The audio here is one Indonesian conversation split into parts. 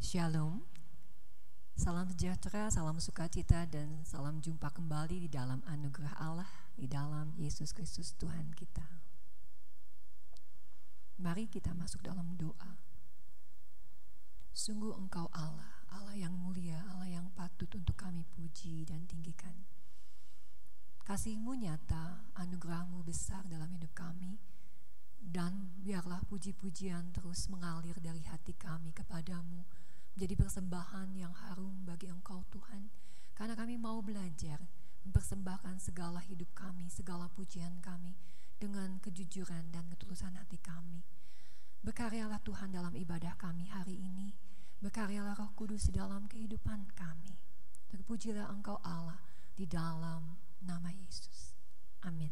Shalom, salam sejahtera, salam sukacita, dan salam jumpa kembali di dalam anugerah Allah, di dalam Yesus Kristus Tuhan kita. Mari kita masuk dalam doa. Sungguh Engkau Allah, Allah yang mulia, Allah yang patut untuk kami puji dan tinggikan. Kasih-Mu nyata, anugerah-Mu besar dalam hidup kami, dan biarlah puji-pujian terus mengalir dari hati kami kepadamu, menjadi persembahan yang harum bagi Engkau Tuhan, karena kami mau belajar mempersembahkan segala hidup kami, segala pujian kami dengan kejujuran dan ketulusan hati kami. Berkaryalah Tuhan dalam ibadah kami hari ini, berkaryalah Roh Kudus di dalam kehidupan kami. Terpujilah Engkau Allah di dalam nama Yesus. Amin.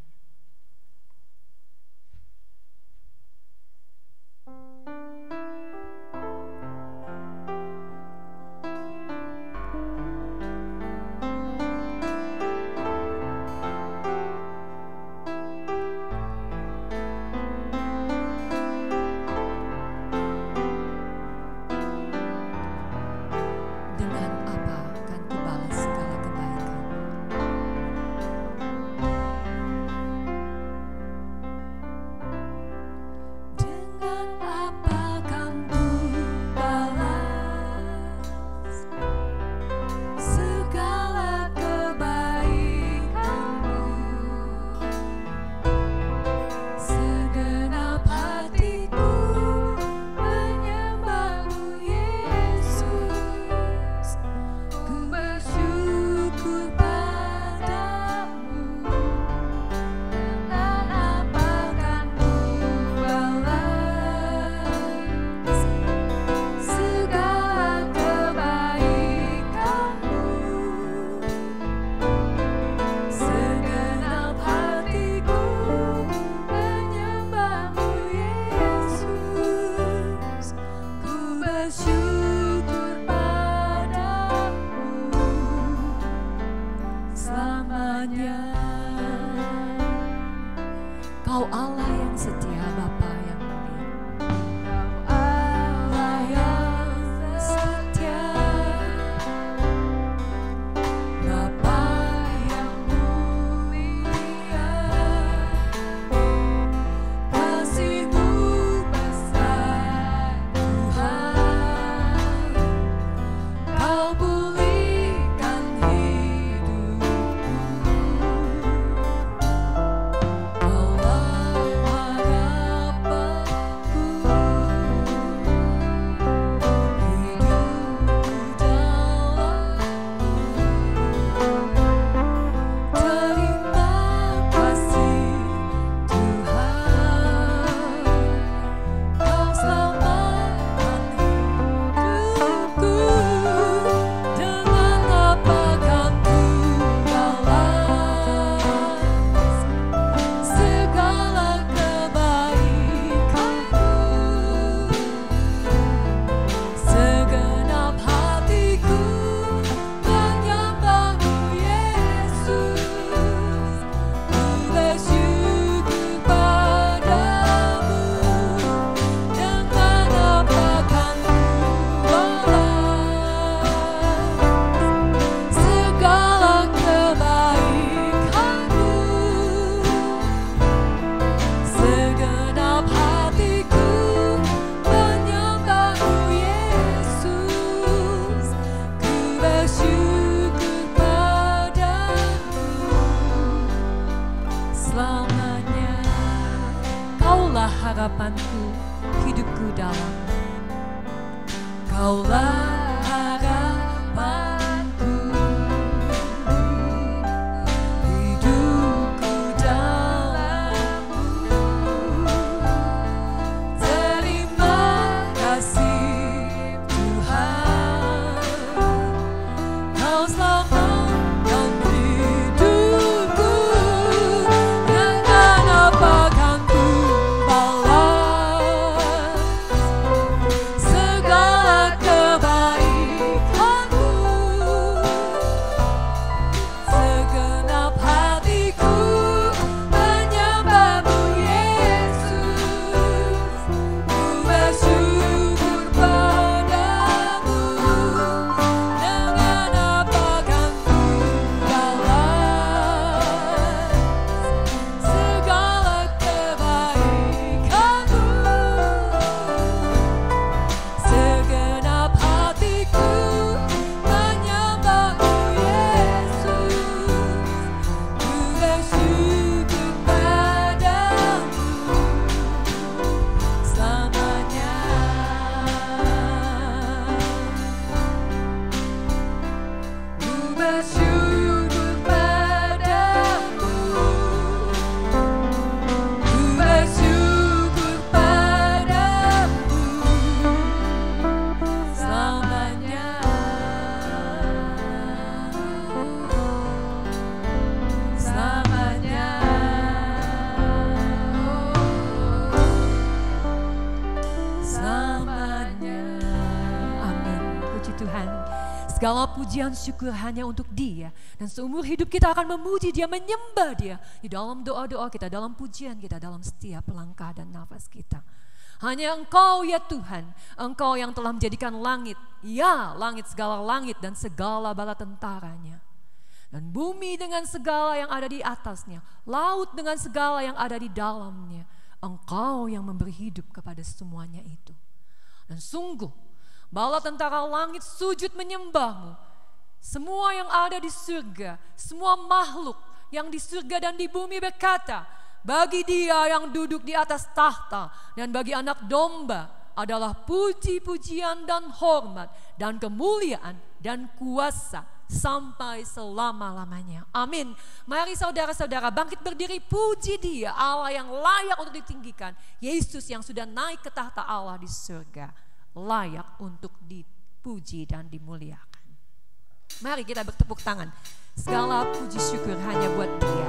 Kau Allah yang setia, Bapa yang mulia. Kau Allah yang setia, Bapa yang mulia. Kasih-Mu besar Tuhan, Kau pulihkan hidupku. Harapanku, hidupku dalam. Kaulah harapanku, hidupku dalam-Mu. Terima kasih Tuhan, Kau selamatkan hidupku. Dengan apa kan ku balas segala kebaikan-Mu? puji Tuhan. Segala pujian syukur hanya untuk Dia. Dan seumur hidup kita akan memuji Dia, menyembah Dia. Di dalam doa-doa kita, dalam pujian kita, dalam setiap langkah dan nafas kita. Hanya Engkau ya Tuhan, Engkau yang telah menjadikan langit, ya langit, segala langit dan segala bala tentaranya. Dan bumi dengan segala yang ada di atasnya, laut dengan segala yang ada di dalamnya. Engkau yang memberi hidup kepada semuanya itu. Dan sungguh, bala tentara langit sujud menyembah-Mu. Semua yang ada di surga, semua makhluk yang di surga dan di bumi berkata, bagi Dia yang duduk di atas tahta dan bagi Anak Domba adalah puji-pujian dan hormat dan kemuliaan dan kuasa sampai selama-lamanya. Amin. Mari saudara-saudara bangkit berdiri, puji Dia, Allah yang layak untuk ditinggikan. Yesus yang sudah naik ke tahta Allah di surga, layak untuk dipuji dan dimuliakan. Mari kita bertepuk tangan. Segala puji syukur hanya buat Dia.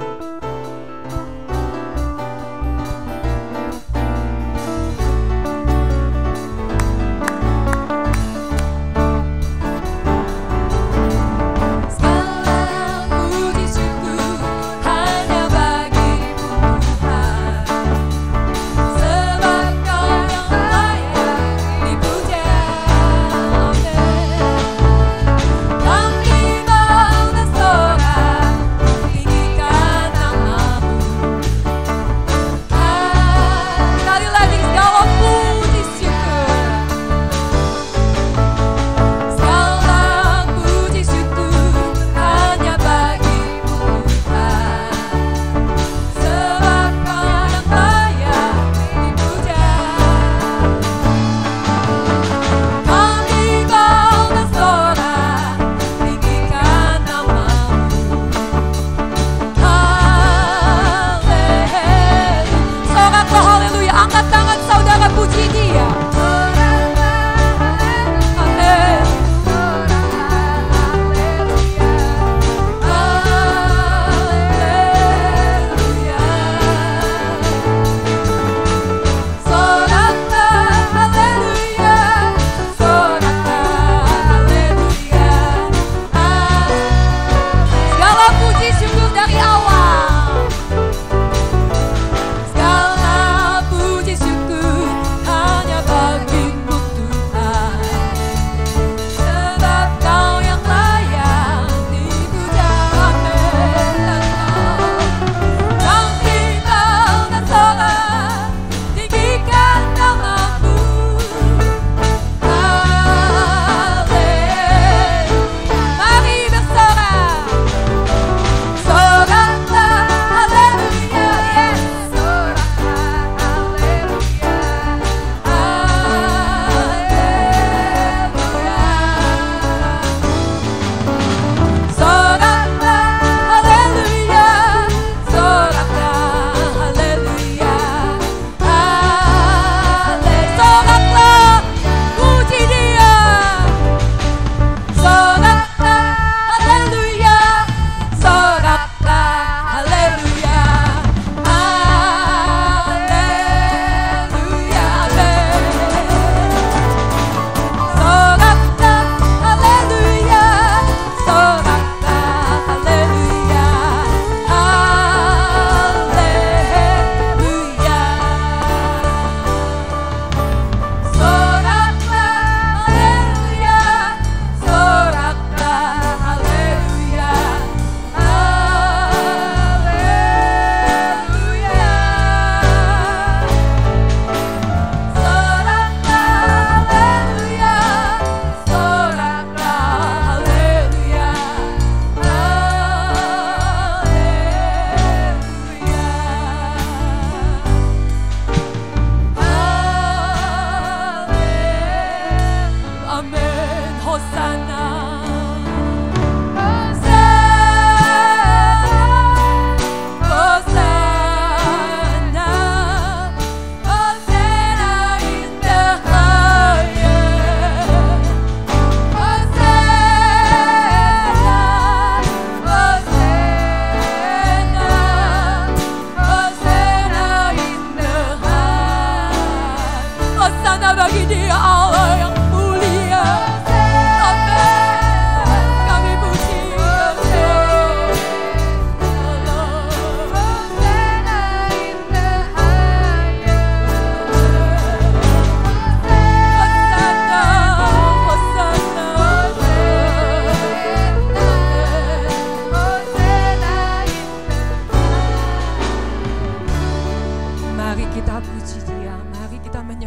bagi Dia Allah yang mulia.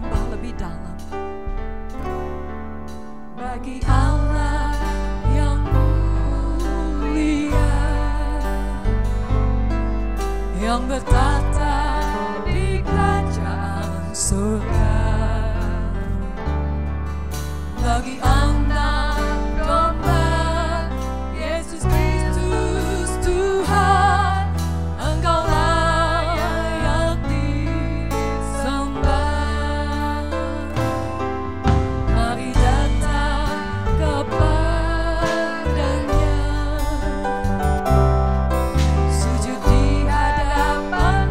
sembah lebih dalam. Bagi Allah yang mulia, yang bertata di kerajaan surga. Bagi anak domba Yesus Kristus Tuhan, Engkau layak disembah. Mari datang kepadanya, sujud di hadapan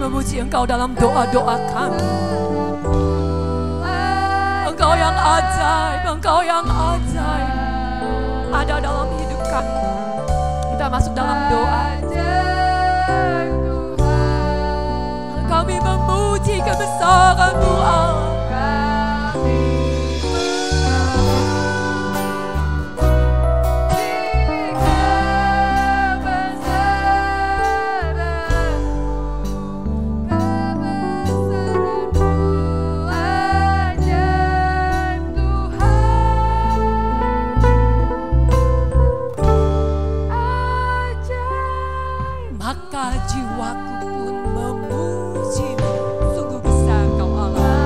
memuji Engkau dalam doa-doa kami. Engkau yang ajaib, Engkau yang ajaib ada dalam hidup kami. Kita masuk dalam doa. Kami memuji kebesaran-Mu Allah. Jiwaku pun memuji-Mu, sungguh besar Kau Allah.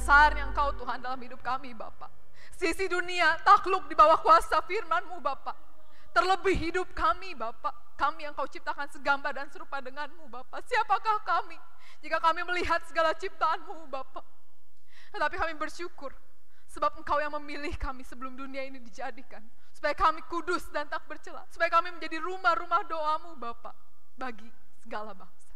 besarnya Engkau Tuhan dalam hidup kami Bapa. Sisi dunia takluk di bawah kuasa firman-Mu Bapa. Terlebih hidup kami Bapa, kami yang Kau ciptakan segambar dan serupa dengan-Mu Bapa. Siapakah kami jika kami melihat segala ciptaan-Mu Bapa? Tetapi kami bersyukur sebab Engkau yang memilih kami sebelum dunia ini dijadikan, supaya kami kudus dan tak bercela, supaya kami menjadi rumah-rumah doa-Mu Bapa bagi segala bangsa.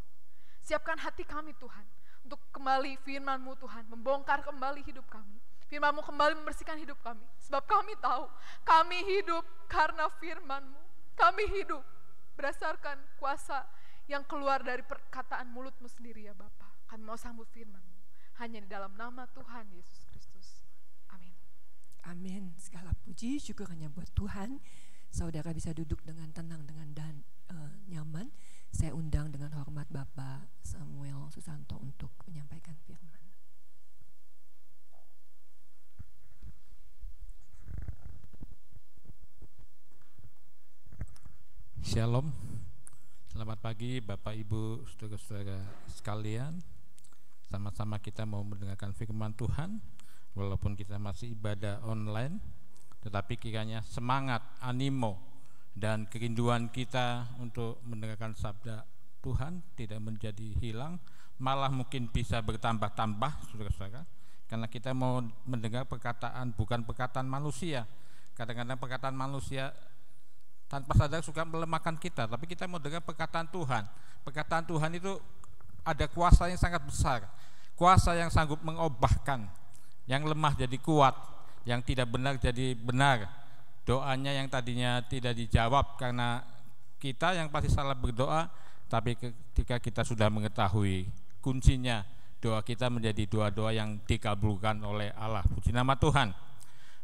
Siapkan hati kami Tuhan untuk kembali firman-Mu Tuhan, membongkar kembali hidup kami. Firman-Mu kembali membersihkan hidup kami. Sebab kami tahu, kami hidup karena firman-Mu. Kami hidup berdasarkan kuasa yang keluar dari perkataan mulut-Mu sendiri ya Bapa. Kami mau sambut firman-Mu. Hanya di dalam nama Tuhan Yesus Kristus. Amin. Amin. Segala puji syukur hanya buat Tuhan. Saudara bisa duduk dengan tenang dengan nyaman. Saya undang dengan hormat Bapak Samuel Susanto untuk menyampaikan firman. Shalom, selamat pagi Bapak Ibu saudara-saudara sekalian. Sama-sama kita mau mendengarkan firman Tuhan. Walaupun kita masih ibadah online, tetapi kiranya semangat, animo, dan kerinduan kita untuk mendengarkan sabda Tuhan tidak menjadi hilang, malah mungkin bisa bertambah-tambah saudara-saudara. Karena kita mau mendengar perkataan, bukan perkataan manusia. Kadang-kadang perkataan manusia tanpa sadar suka melemahkan kita, tapi kita mau dengar perkataan Tuhan. Perkataan Tuhan itu ada kuasa yang sangat besar, kuasa yang sanggup mengubahkan yang lemah jadi kuat, yang tidak benar jadi benar. Doanya yang tadinya tidak dijawab karena kita yang pasti salah berdoa, tapi ketika kita sudah mengetahui kuncinya, doa kita menjadi doa-doa yang dikabulkan oleh Allah. Puji nama Tuhan.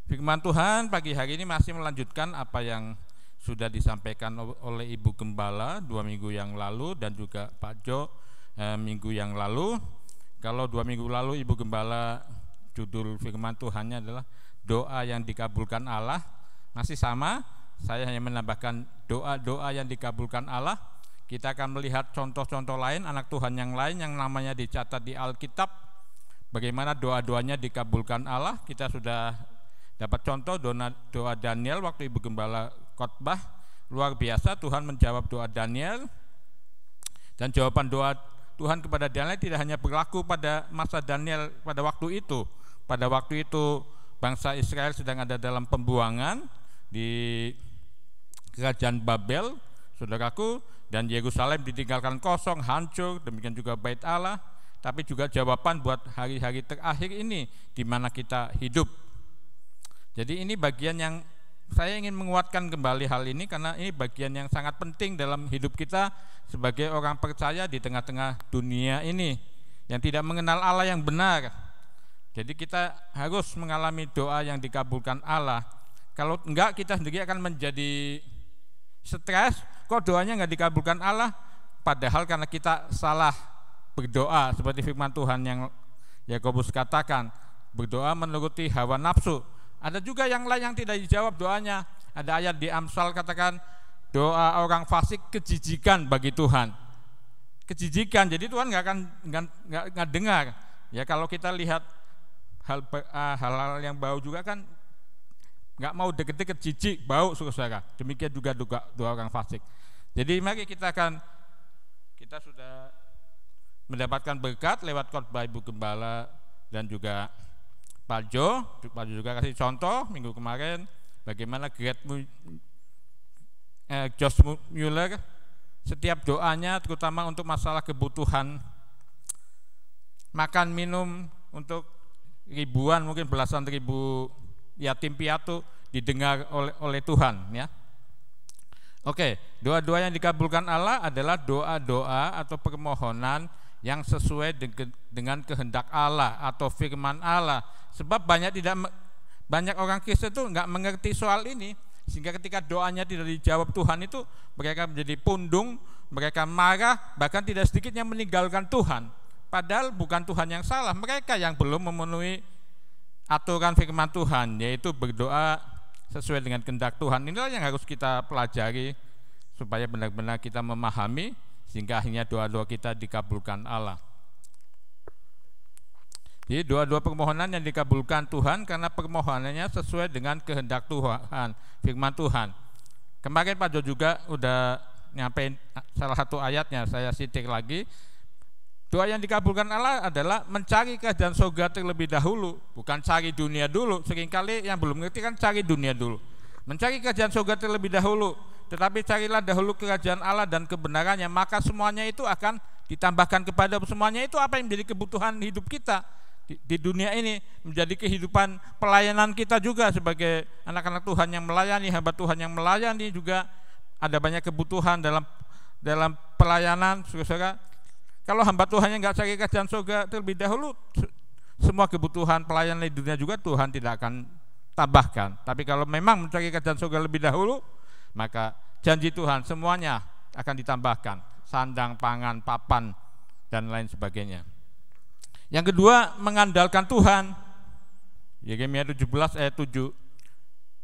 Firman Tuhan pagi hari ini masih melanjutkan apa yang sudah disampaikan oleh Ibu Gembala 2 minggu yang lalu dan juga Pak Jo minggu yang lalu. Kalau 2 minggu lalu Ibu Gembala judul firman Tuhannya adalah doa yang dikabulkan Allah. Masih sama, saya hanya menambahkan doa-doa yang dikabulkan Allah. Kita akan melihat contoh-contoh lain, anak Tuhan yang lain yang namanya dicatat di Alkitab, bagaimana doa-doanya dikabulkan Allah. Kita sudah dapat contoh doa Daniel waktu Ibu Gembala khotbah, luar biasa Tuhan menjawab doa Daniel, dan jawaban doa Tuhan kepada Daniel tidak hanya berlaku pada masa Daniel pada waktu itu. Pada waktu itu bangsa Israel sedang ada dalam pembuangan di kerajaan Babel, saudaraku, dan Yerusalem ditinggalkan kosong, hancur, demikian juga Bait Allah, tapi juga jawaban buat hari-hari terakhir ini di mana kita hidup. Jadi ini bagian yang saya ingin menguatkan kembali hal ini, karena ini bagian yang sangat penting dalam hidup kita sebagai orang percaya di tengah-tengah dunia ini yang tidak mengenal Allah yang benar. Jadi kita harus mengalami doa yang dikabulkan Allah. Kalau enggak, kita sendiri akan menjadi stres, kok doanya enggak dikabulkan Allah, padahal karena kita salah berdoa, seperti firman Tuhan yang Yakobus katakan, berdoa menuruti hawa nafsu. Ada juga yang lain yang tidak dijawab doanya. Ada ayat di Amsal katakan, doa orang fasik kejijikan bagi Tuhan. Kejijikan, jadi Tuhan nggak dengar. Ya, kalau kita lihat hal-hal yang bau juga kan nggak mau deket-deket, jijik, bau, saudara. Demikian juga doa orang fasik. Jadi mari kita sudah mendapatkan berkat lewat khotbah Ibu Gembala dan juga Pak Jo juga kasih contoh minggu kemarin bagaimana Josh Mueller setiap doanya terutama untuk masalah kebutuhan makan minum untuk ribuan, mungkin belasan ribu yatim piatu didengar oleh Tuhan, ya. Oke, doa-doa yang dikabulkan Allah adalah doa-doa atau permohonan yang sesuai dengan kehendak Allah atau firman Allah. Sebab banyak orang Kristen itu nggak mengerti soal ini, sehingga ketika doanya tidak dijawab Tuhan itu mereka menjadi pundung, mereka marah, bahkan tidak sedikit yang meninggalkan Tuhan. Padahal bukan Tuhan yang salah, mereka yang belum memenuhi aturan firman Tuhan, yaitu berdoa sesuai dengan kehendak Tuhan. Inilah yang harus kita pelajari supaya benar-benar kita memahami, sehingga akhirnya doa-doa kita dikabulkan Allah. Jadi doa-doa permohonan yang dikabulkan Tuhan karena permohonannya sesuai dengan kehendak Tuhan, firman Tuhan. Kemarin Pak Jo juga udah nyampein salah satu ayatnya, saya sitik lagi. Doa yang dikabulkan Allah adalah mencari kerajaan surga terlebih dahulu, bukan cari dunia dulu. Seringkali yang belum ngerti kan cari dunia dulu. Mencari kerajaan surga terlebih dahulu, tetapi carilah dahulu kerajaan Allah dan kebenarannya, maka semuanya itu akan ditambahkan kepada semuanya itu apa yang menjadi kebutuhan hidup kita di dunia ini, menjadi kehidupan pelayanan kita juga sebagai anak-anak Tuhan yang melayani, hamba Tuhan yang melayani juga ada banyak kebutuhan dalam pelayanan, saudara. Kalau hamba Tuhan yang nggak cari kerajaan surga terlebih dahulu, semua kebutuhan pelayanan di dunia juga Tuhan tidak akan tambahkan. Tapi kalau memang mencari kerajaan surga lebih dahulu, maka janji Tuhan semuanya akan ditambahkan, sandang, pangan, papan, dan lain sebagainya. Yang kedua, mengandalkan Tuhan. Yeremia 17 ayat 7.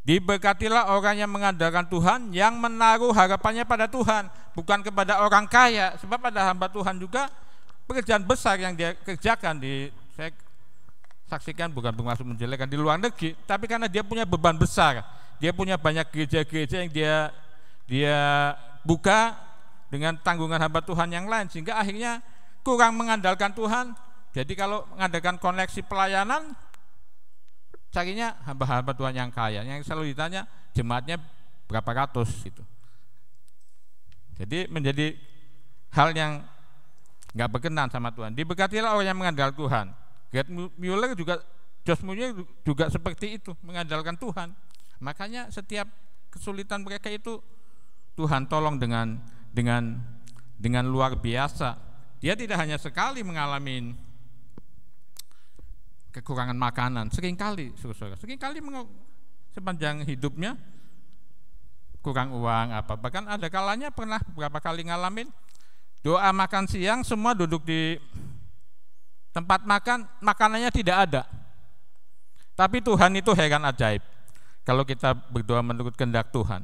Diberkatilah orang yang mengandalkan Tuhan, yang menaruh harapannya pada Tuhan, bukan kepada orang kaya. Sebab ada hamba Tuhan juga pekerjaan besar yang dia kerjakan saya saksikan, bukan bermaksud menjelekkan, di luar negeri, tapi karena dia punya beban besar. Dia punya banyak gereja-gereja yang dia buka dengan tanggungan hamba Tuhan yang lain, sehingga akhirnya kurang mengandalkan Tuhan. Jadi kalau mengadakan koneksi pelayanan, carinya hamba-hamba Tuhan yang kaya, yang selalu ditanya jemaatnya berapa ratus gitu. Jadi menjadi hal yang nggak berkenan sama Tuhan. Diberkatilah orang yang mengandalkan Tuhan. Gerd Mueller juga, Josh Mueller juga seperti itu, mengandalkan Tuhan. Makanya setiap kesulitan mereka itu Tuhan tolong dengan luar biasa. Dia tidak hanya sekali mengalami kekurangan makanan, seringkali sepanjang hidupnya kurang uang apa. Bahkan ada kalanya pernah beberapa kali ngalamin doa makan siang, semua duduk di tempat makan, makanannya tidak ada. Tapi Tuhan itu heran ajaib kalau kita berdoa menurut kehendak Tuhan.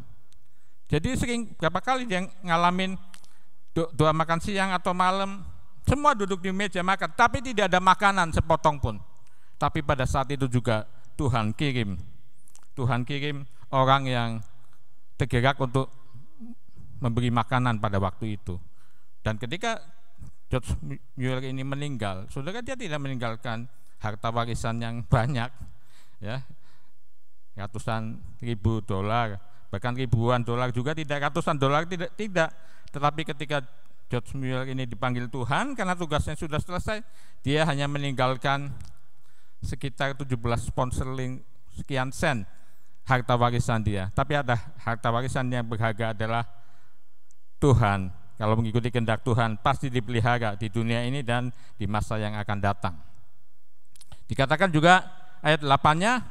Jadi berapa kali dia ngalamin doa makan siang atau malam, semua duduk di meja makan, tapi tidak ada makanan sepotong pun. Tapi pada saat itu juga Tuhan kirim orang yang tergerak untuk memberi makanan pada waktu itu. Dan ketika George Mueller ini meninggal, saudara, dia tidak meninggalkan harta warisan yang banyak, ya, ratusan ribu dolar, bahkan ribuan dolar juga tidak, ratusan dolar tidak. Tetapi ketika George Mueller ini dipanggil Tuhan karena tugasnya sudah selesai, dia hanya meninggalkan sekitar 17 pound sterling sekian sen harta warisan dia. Tapi ada harta warisan yang berharga adalah Tuhan. Kalau mengikuti kehendak Tuhan pasti dipelihara di dunia ini dan di masa yang akan datang. Dikatakan juga ayat 8-nya,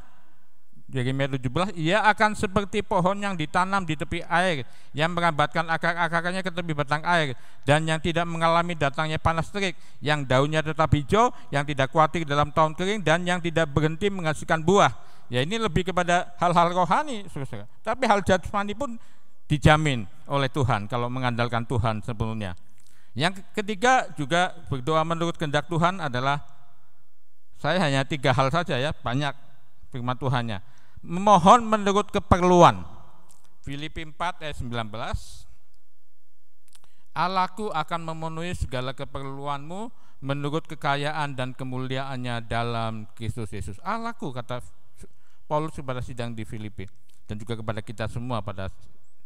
Yeremia 17, ia akan seperti pohon yang ditanam di tepi air, yang merambatkan akar-akarnya ke tepi batang air, dan yang tidak mengalami datangnya panas terik, yang daunnya tetap hijau, yang tidak khawatir dalam tahun kering, dan yang tidak berhenti menghasilkan buah. Ya, ini lebih kepada hal-hal rohani, saudara. Tapi hal jasmani pun dijamin oleh Tuhan kalau mengandalkan Tuhan sepenuhnya. Yang ketiga juga berdoa menurut kehendak Tuhan adalah, saya hanya 3 hal saja ya, banyak firman Tuhannya. Memohon menurut keperluan. Filipi 4 ayat 19. Allahku akan memenuhi segala keperluanmu menurut kekayaan dan kemuliaannya dalam Kristus Yesus. Allahku, kata Paulus kepada sidang di Filipi, dan juga kepada kita semua pada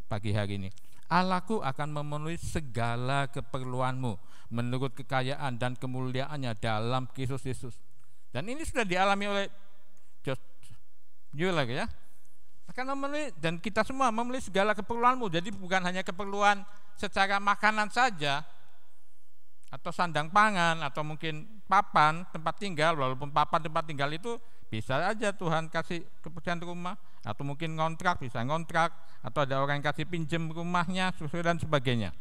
pagi hari ini. Allahku akan memenuhi segala keperluanmu menurut kekayaan dan kemuliaannya dalam Kristus Yesus. Dan ini sudah dialami oleh George Mueller, ya. Akan memenuhi, dan kita semua memenuhi segala keperluanmu. Jadi bukan hanya keperluan secara makanan saja, atau sandang pangan, atau mungkin papan tempat tinggal. Walaupun papan tempat tinggal itu bisa aja Tuhan kasih kepercayaan rumah, atau mungkin ngontrak, bisa ngontrak, atau ada orang yang kasih pinjem rumahnya, dan sebagainya.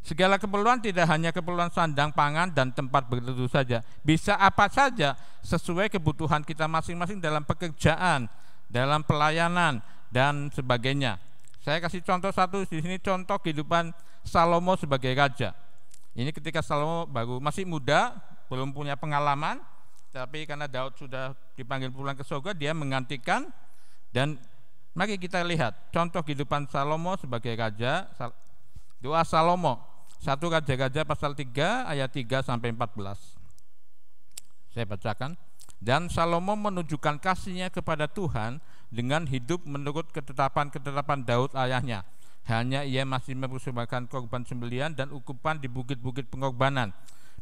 Segala keperluan tidak hanya keperluan sandang pangan dan tempat berteduh saja, bisa apa saja sesuai kebutuhan kita masing-masing dalam pekerjaan, dalam pelayanan dan sebagainya. Saya kasih contoh satu di sini, contoh kehidupan Salomo sebagai raja. Ini ketika Salomo baru masih muda, belum punya pengalaman, tapi karena Daud sudah dipanggil pulang ke surga, dia menggantikan. Dan mari kita lihat contoh kehidupan Salomo sebagai raja. Doa Salomo 1 Raja-Raja pasal 3 ayat 3 sampai 14. Saya bacakan. Dan Salomo menunjukkan kasihnya kepada Tuhan dengan hidup menurut ketetapan-ketetapan Daud ayahnya. Hanya ia masih mempersembahkan korban sembelihan dan ukupan di bukit-bukit pengorbanan.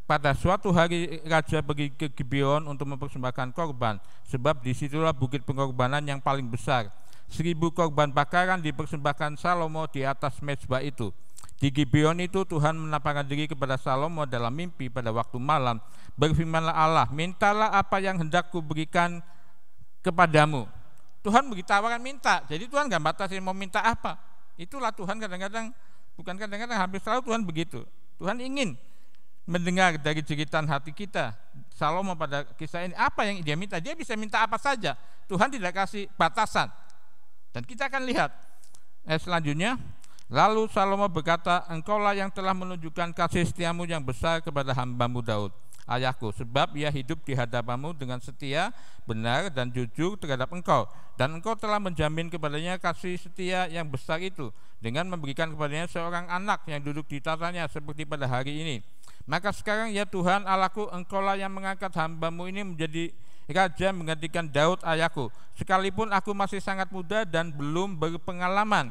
Pada suatu hari raja pergi ke Gibeon untuk mempersembahkan korban, sebab disitulah bukit pengorbanan yang paling besar. 1000 korban bakaran dipersembahkan Salomo di atas mezbah itu. Di Gibeon itu Tuhan menampakkan diri kepada Salomo dalam mimpi pada waktu malam. Berfirmanlah Allah, mintalah apa yang hendak kuberikan kepadamu. Tuhan beri tawaran minta, jadi Tuhan gak batasi mau minta apa. Itulah Tuhan kadang-kadang, bukan kadang-kadang, hampir selalu Tuhan begitu. Tuhan ingin mendengar dari jeritan hati kita. Salomo pada kisah ini, apa yang dia minta? Dia bisa minta apa saja. Tuhan tidak kasih batasan. Dan kita akan lihat ayat selanjutnya. Lalu Salomo berkata, engkaulah yang telah menunjukkan kasih setiamu yang besar kepada hambamu Daud, ayahku, sebab ia hidup di hadapanmu dengan setia, benar dan jujur terhadap engkau, dan engkau telah menjamin kepadanya kasih setia yang besar itu dengan memberikan kepadanya seorang anak yang duduk di tatanya seperti pada hari ini. Maka sekarang ya Tuhan Allahku, engkaulah yang mengangkat hambamu ini menjadi raja menggantikan Daud ayahku, sekalipun aku masih sangat muda dan belum berpengalaman.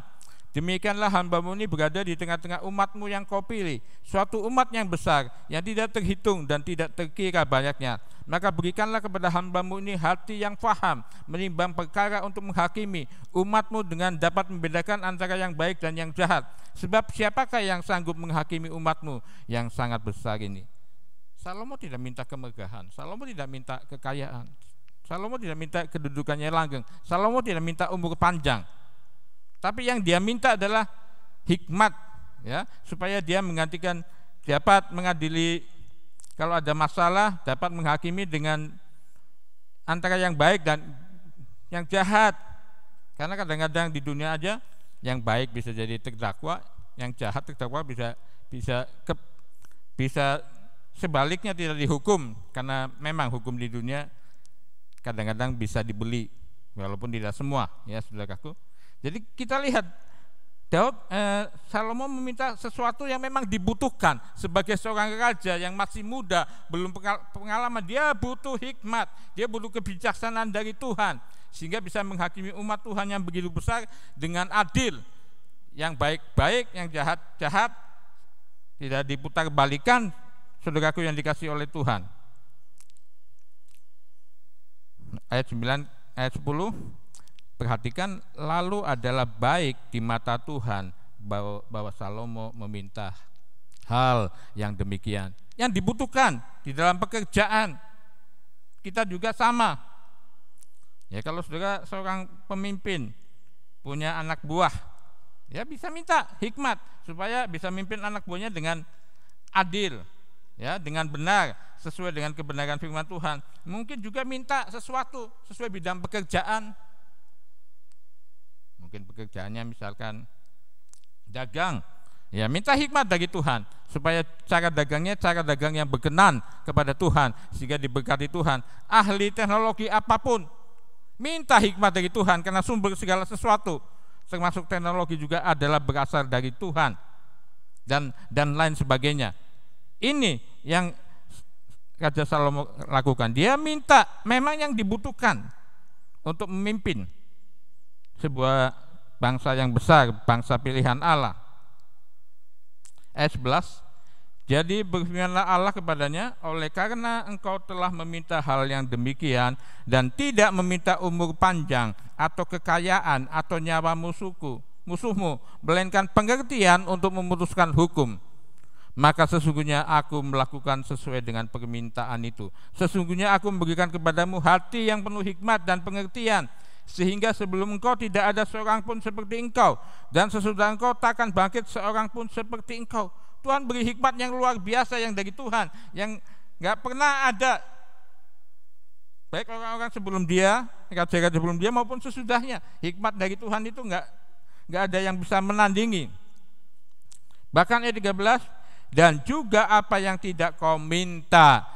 Demikianlah hambamu ini berada di tengah-tengah umatmu yang kau pilih, suatu umat yang besar, yang tidak terhitung dan tidak terkira banyaknya. Maka berikanlah kepada hambamu ini hati yang faham, menimbang perkara untuk menghakimi umatmu dengan dapat membedakan antara yang baik dan yang jahat. Sebab siapakah yang sanggup menghakimi umatmu yang sangat besar ini? Salomo tidak minta kemegahan, Salomo tidak minta kekayaan, Salomo tidak minta kedudukannya langgeng, Salomo tidak minta umur panjang. Tapi yang dia minta adalah hikmat, ya, supaya dia menggantikan, dapat mengadili kalau ada masalah, dapat menghakimi dengan antara yang baik dan yang jahat. Karena kadang-kadang di dunia aja yang baik bisa jadi terdakwa, yang jahat terdakwa bisa sebaliknya tidak dihukum, karena memang hukum di dunia kadang-kadang bisa dibeli, walaupun tidak semua, ya saudaraku. Jadi kita lihat Salomo meminta sesuatu yang memang dibutuhkan sebagai seorang raja yang masih muda, belum pengalaman. Dia butuh hikmat, dia butuh kebijaksanaan dari Tuhan, sehingga bisa menghakimi umat Tuhan yang begitu besar dengan adil. Yang baik-baik, yang jahat-jahat, tidak diputar balikan, saudaraku yang dikasih oleh Tuhan. Ayat 9, ayat 10, perhatikan, lalu adalah baik di mata Tuhan bahwa Salomo meminta hal yang demikian, yang dibutuhkan di dalam pekerjaan. Kita juga sama. Ya, kalau saudara seorang pemimpin punya anak buah, ya bisa minta hikmat supaya bisa memimpin anak buahnya dengan adil, ya, dengan benar, sesuai dengan kebenaran firman Tuhan. Mungkin juga minta sesuatu sesuai bidang pekerjaan. Mungkin pekerjaannya misalkan dagang, ya minta hikmat dari Tuhan supaya cara dagangnya cara dagang yang berkenan kepada Tuhan, sehingga diberkati Tuhan. Ahli teknologi apapun, minta hikmat dari Tuhan, karena sumber segala sesuatu termasuk teknologi juga adalah berasal dari Tuhan, dan lain sebagainya. Ini yang Raja Salomo lakukan. Dia minta memang yang dibutuhkan untuk memimpin sebuah bangsa yang besar, bangsa pilihan Allah. Ayat 11, jadi berfirmanlah Allah kepadanya, oleh karena engkau telah meminta hal yang demikian dan tidak meminta umur panjang atau kekayaan atau nyawa musuhmu, melainkan pengertian untuk memutuskan hukum, maka sesungguhnya aku melakukan sesuai dengan permintaan itu. Sesungguhnya aku memberikan kepadamu hati yang penuh hikmat dan pengertian, sehingga sebelum engkau tidak ada seorang pun seperti engkau, dan sesudah engkau takkan bangkit seorang pun seperti engkau. Tuhan beri hikmat yang luar biasa yang dari Tuhan, yang gak pernah ada, baik orang-orang sebelum dia, raja-raja sebelum dia maupun sesudahnya. Hikmat dari Tuhan itu gak ada yang bisa menandingi. Bahkan ayat 13, dan juga apa yang tidak kau minta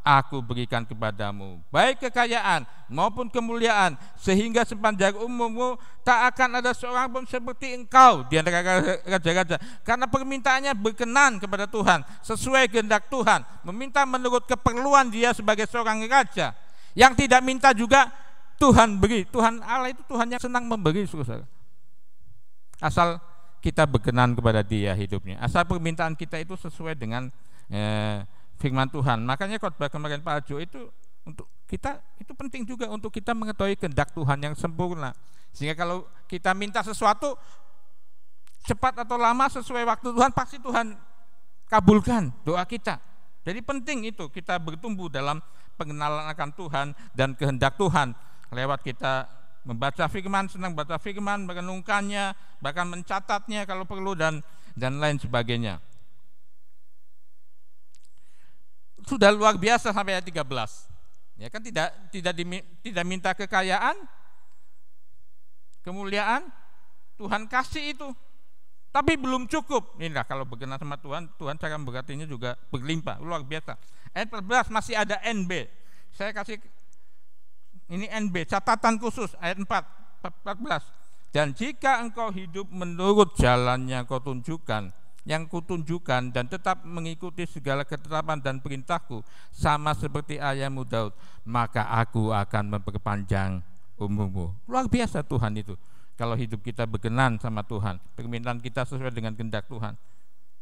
aku berikan kepadamu, baik kekayaan maupun kemuliaan, sehingga sepanjang umurmu tak akan ada seorang pun seperti engkau di antara raja-raja. Karena permintaannya berkenan kepada Tuhan, sesuai kehendak Tuhan, meminta menurut keperluan dia sebagai seorang raja. Yang tidak minta juga Tuhan beri. Tuhan Allah itu Tuhan yang senang memberi, saudara. Asal kita berkenan kepada Dia hidupnya, asal permintaan kita itu sesuai dengan firman Tuhan. Makanya khotbah kemarin Pak Ajo itu untuk kita itu penting juga untuk kita mengetahui kehendak Tuhan yang sempurna, sehingga kalau kita minta sesuatu cepat atau lama sesuai waktu Tuhan, pasti Tuhan kabulkan doa kita. Jadi penting itu kita bertumbuh dalam pengenalan akan Tuhan dan kehendak Tuhan lewat kita membaca firman, senang baca firman, merenungkannya, bahkan mencatatnya kalau perlu, dan lain sebagainya. Sudah luar biasa sampai ayat 13. Ya kan, tidak minta kekayaan, kemuliaan, Tuhan kasih itu. Tapi belum cukup. Inilah kalau berkenan sama Tuhan, Tuhan cara memberkatinya juga berlimpah, luar biasa. Ayat 14 masih ada NB. Saya kasih ini NB, catatan khusus ayat 14. Dan jika engkau hidup menurut jalan yang kutunjukkan dan tetap mengikuti segala ketetapan dan perintahku sama seperti ayahmu Daud, maka aku akan memperpanjang umurmu. Luar biasa Tuhan itu. Kalau hidup kita berkenan sama Tuhan, permintaan kita sesuai dengan kehendak Tuhan.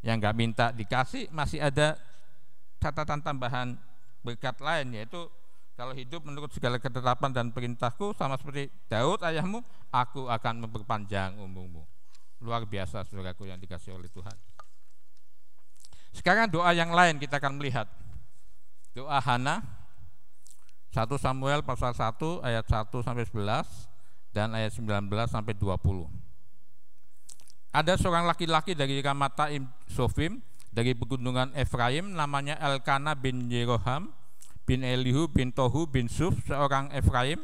Yang gak minta dikasih, masih ada catatan tambahan berkat lain, yaitu kalau hidup menurut segala ketetapan dan perintahku sama seperti Daud ayahmu, aku akan memperpanjang umurmu. Luar biasa saudaraku yang dikasih oleh Tuhan. Sekarang doa yang lain kita akan melihat. Doa Hana, 1 Samuel pasal 1 ayat 1 sampai 11 dan ayat 19 sampai 20. Ada seorang laki-laki dari Ramataim Sofim, dari pegunungan Efraim, namanya Elkana bin Yeroham bin Elihu bin Tohu bin Suf, seorang Efraim.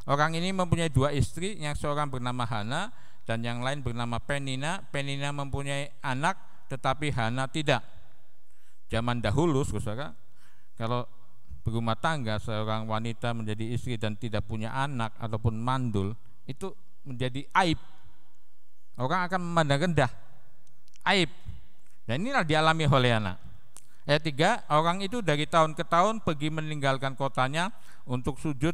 Orang ini mempunyai 2 istri, yang seorang bernama Hana dan yang lain bernama Penina. Penina mempunyai anak, tetapi Hana tidak. Zaman dahulu, saudara, kalau berumah tangga seorang wanita menjadi istri dan tidak punya anak ataupun mandul, itu menjadi aib. Orang akan memandang rendah, aib. Dan inilah dialami oleh Hana. Ayat 3, orang itu dari tahun ke tahun pergi meninggalkan kotanya untuk sujud,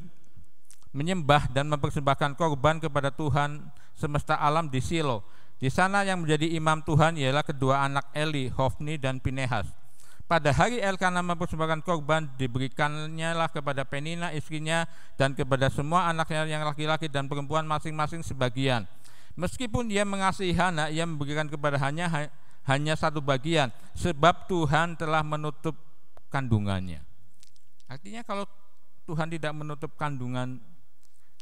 menyembah dan mempersembahkan korban kepada Tuhan semesta alam di Silo. Di sana yang menjadi imam Tuhan ialah kedua anak Eli, Hofni dan Pinehas. Pada hari Elkana mempersembahkan korban, diberikannya lah kepada Penina istrinya dan kepada semua anaknya yang laki-laki dan perempuan masing-masing sebagian. Meskipun dia mengasihi Hana, ia memberikan kepada hanya satu bagian, sebab Tuhan telah menutup kandungannya. Artinya kalau Tuhan tidak menutup kandungan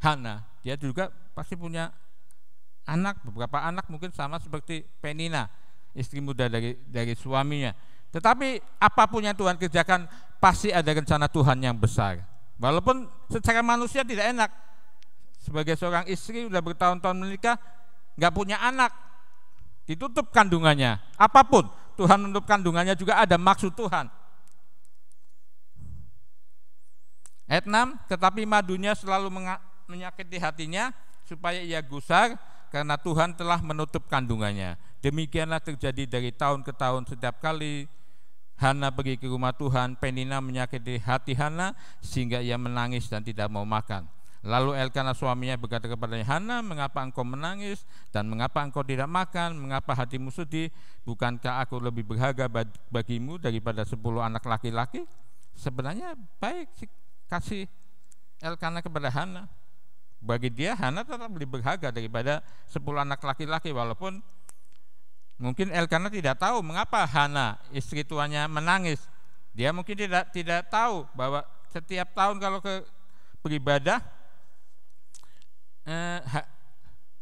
Hana, dia juga pasti punya anak, beberapa anak mungkin sama seperti Penina, istri muda dari suaminya. Tetapi apapun yang Tuhan kerjakan, pasti ada rencana Tuhan yang besar. Walaupun secara manusia tidak enak, sebagai seorang istri sudah bertahun-tahun menikah, nggak punya anak, ditutup kandungannya. Apapun Tuhan menutup kandungannya juga ada maksud Tuhan. Ayat 6, tetapi madunya selalu menyakiti hatinya supaya ia gusar karena Tuhan telah menutup kandungannya. Demikianlah terjadi dari tahun ke tahun. Setiap kali Hana pergi ke rumah Tuhan, Penina menyakiti hati Hana sehingga ia menangis dan tidak mau makan. Lalu Elkana suaminya berkata kepadanya, Hana, mengapa engkau menangis dan mengapa engkau tidak makan? Mengapa hatimu sedih? Bukankah aku lebih berharga bagimu daripada 10 anak laki-laki? Sebenarnya baik kasih Elkana kepada Hana. Bagi dia Hana tetap lebih berharga daripada 10 anak laki-laki, walaupun mungkin Elkana tidak tahu mengapa Hana istri tuannya menangis. Dia mungkin tidak tahu bahwa setiap tahun kalau beribadah,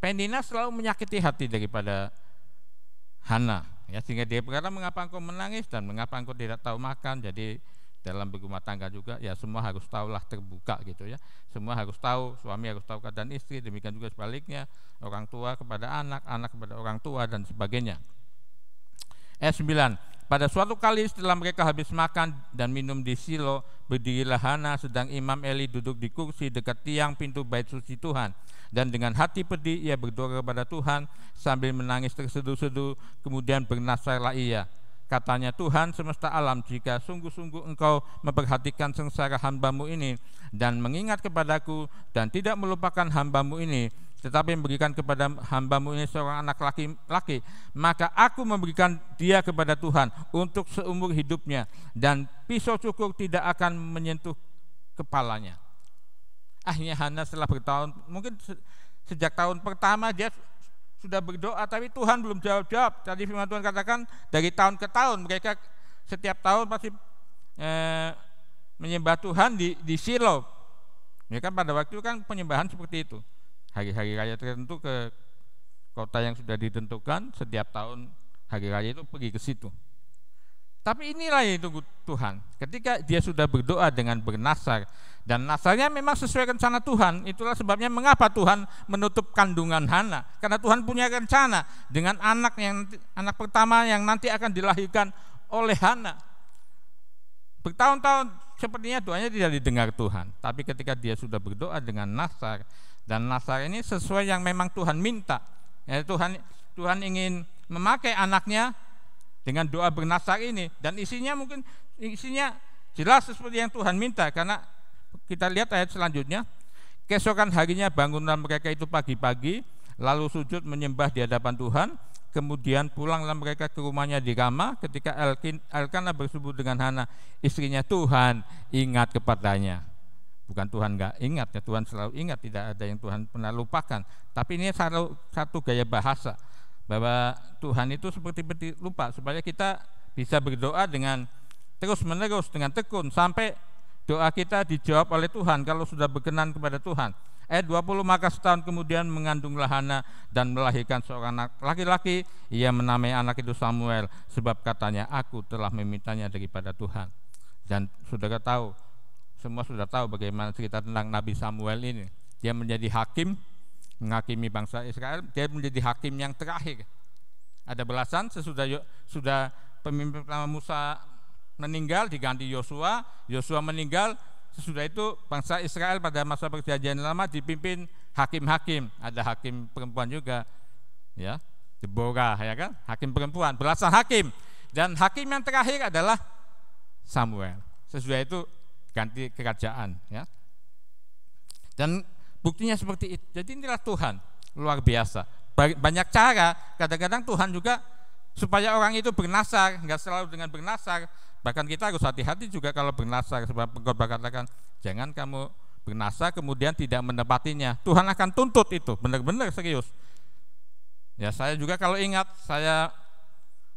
Penina selalu menyakiti hati daripada Hana, ya, sehingga dia berkata, mengapa engkau menangis dan mengapa engkau tidak tahu makan. Jadi dalam berumah tangga juga ya semua harus tahulah terbuka gitu ya. Semua harus tahu, suami harus tahu keadaan istri, demikian juga sebaliknya, orang tua kepada anak, anak kepada orang tua dan sebagainya. Ayat 9, pada suatu kali setelah mereka habis makan dan minum di Silo, berdirilah Hana sedang Imam Eli duduk di kursi dekat tiang pintu bait suci Tuhan. Dan dengan hati pedih ia berdoa kepada Tuhan sambil menangis terseduh-seduh, kemudian bernasarlah ia. Katanya, Tuhan semesta alam, jika sungguh-sungguh engkau memperhatikan sengsara hambamu ini dan mengingat kepadaku dan tidak melupakan hambamu ini, tetapi memberikan kepada hambamu ini seorang anak laki-laki, maka aku memberikan dia kepada Tuhan untuk seumur hidupnya, dan pisau cukur tidak akan menyentuh kepalanya. Akhirnya Hana setelah bertahun, mungkin sejak tahun pertama dia sudah berdoa, tapi Tuhan belum jawab-jawab. Tadi firman Tuhan katakan dari tahun ke tahun mereka setiap tahun pasti menyembah Tuhan di Silo. Ya kan, pada waktu itu kan penyembahan seperti itu. Hari-hari raya tertentu ke kota yang sudah ditentukan, setiap tahun hari raya itu pergi ke situ. Tapi inilah yang ditunggu Tuhan. Ketika dia sudah berdoa dengan bernasar, dan nasarnya memang sesuai rencana Tuhan. Itulah sebabnya mengapa Tuhan menutup kandungan Hana, karena Tuhan punya rencana dengan anak pertama yang nanti akan dilahirkan oleh Hana. Bertahun-tahun sepertinya doanya tidak didengar Tuhan, tapi ketika dia sudah berdoa dengan nasar, dan nasar ini sesuai yang memang Tuhan minta, ya, Tuhan ingin memakai anaknya dengan doa bernasar ini, dan isinya jelas seperti yang Tuhan minta. Karena kita lihat ayat selanjutnya, keesokan harinya bangunlah mereka itu pagi-pagi, lalu sujud menyembah di hadapan Tuhan. Kemudian pulanglah mereka ke rumahnya di Rama. Ketika Elkana bersekutu dengan Hana istrinya, Tuhan ingat kepadanya. Bukan Tuhan enggak ingat, ya, Tuhan selalu ingat, tidak ada yang Tuhan pernah lupakan. Tapi ini satu gaya bahasa bahwa Tuhan itu seperti lupa, supaya kita bisa berdoa dengan terus menerus, dengan tekun, sampai doa kita dijawab oleh Tuhan kalau sudah berkenan kepada Tuhan. Ayat 20, maka setahun kemudian mengandunglah Hana dan melahirkan seorang anak laki-laki. Ia menamai anak itu Samuel, sebab katanya, aku telah memintanya daripada Tuhan. Dan saudara tahu, semua sudah tahu bagaimana cerita tentang Nabi Samuel ini. Dia menjadi hakim, menghakimi bangsa Israel. Dia menjadi hakim yang terakhir. Ada belasan sudah pemimpin pertama Musa meninggal, diganti Yosua. Yosua meninggal, sesudah itu bangsa Israel pada masa perjanjian lama dipimpin hakim-hakim. Ada hakim perempuan juga, ya, Deborah, ya kan, hakim perempuan, belasan hakim, dan hakim yang terakhir adalah Samuel. Sesudah itu ganti kerajaan, ya. Dan buktinya seperti itu. Jadi inilah Tuhan, luar biasa. Banyak cara, kadang-kadang Tuhan juga supaya orang itu bernasar, nggak selalu dengan bernasar. Bahkan kita harus hati-hati juga kalau bernasar, sebab pengkhotbah katakan jangan kamu bernasar kemudian tidak menepatinya. Tuhan akan tuntut itu, benar-benar serius. Ya, saya juga kalau ingat saya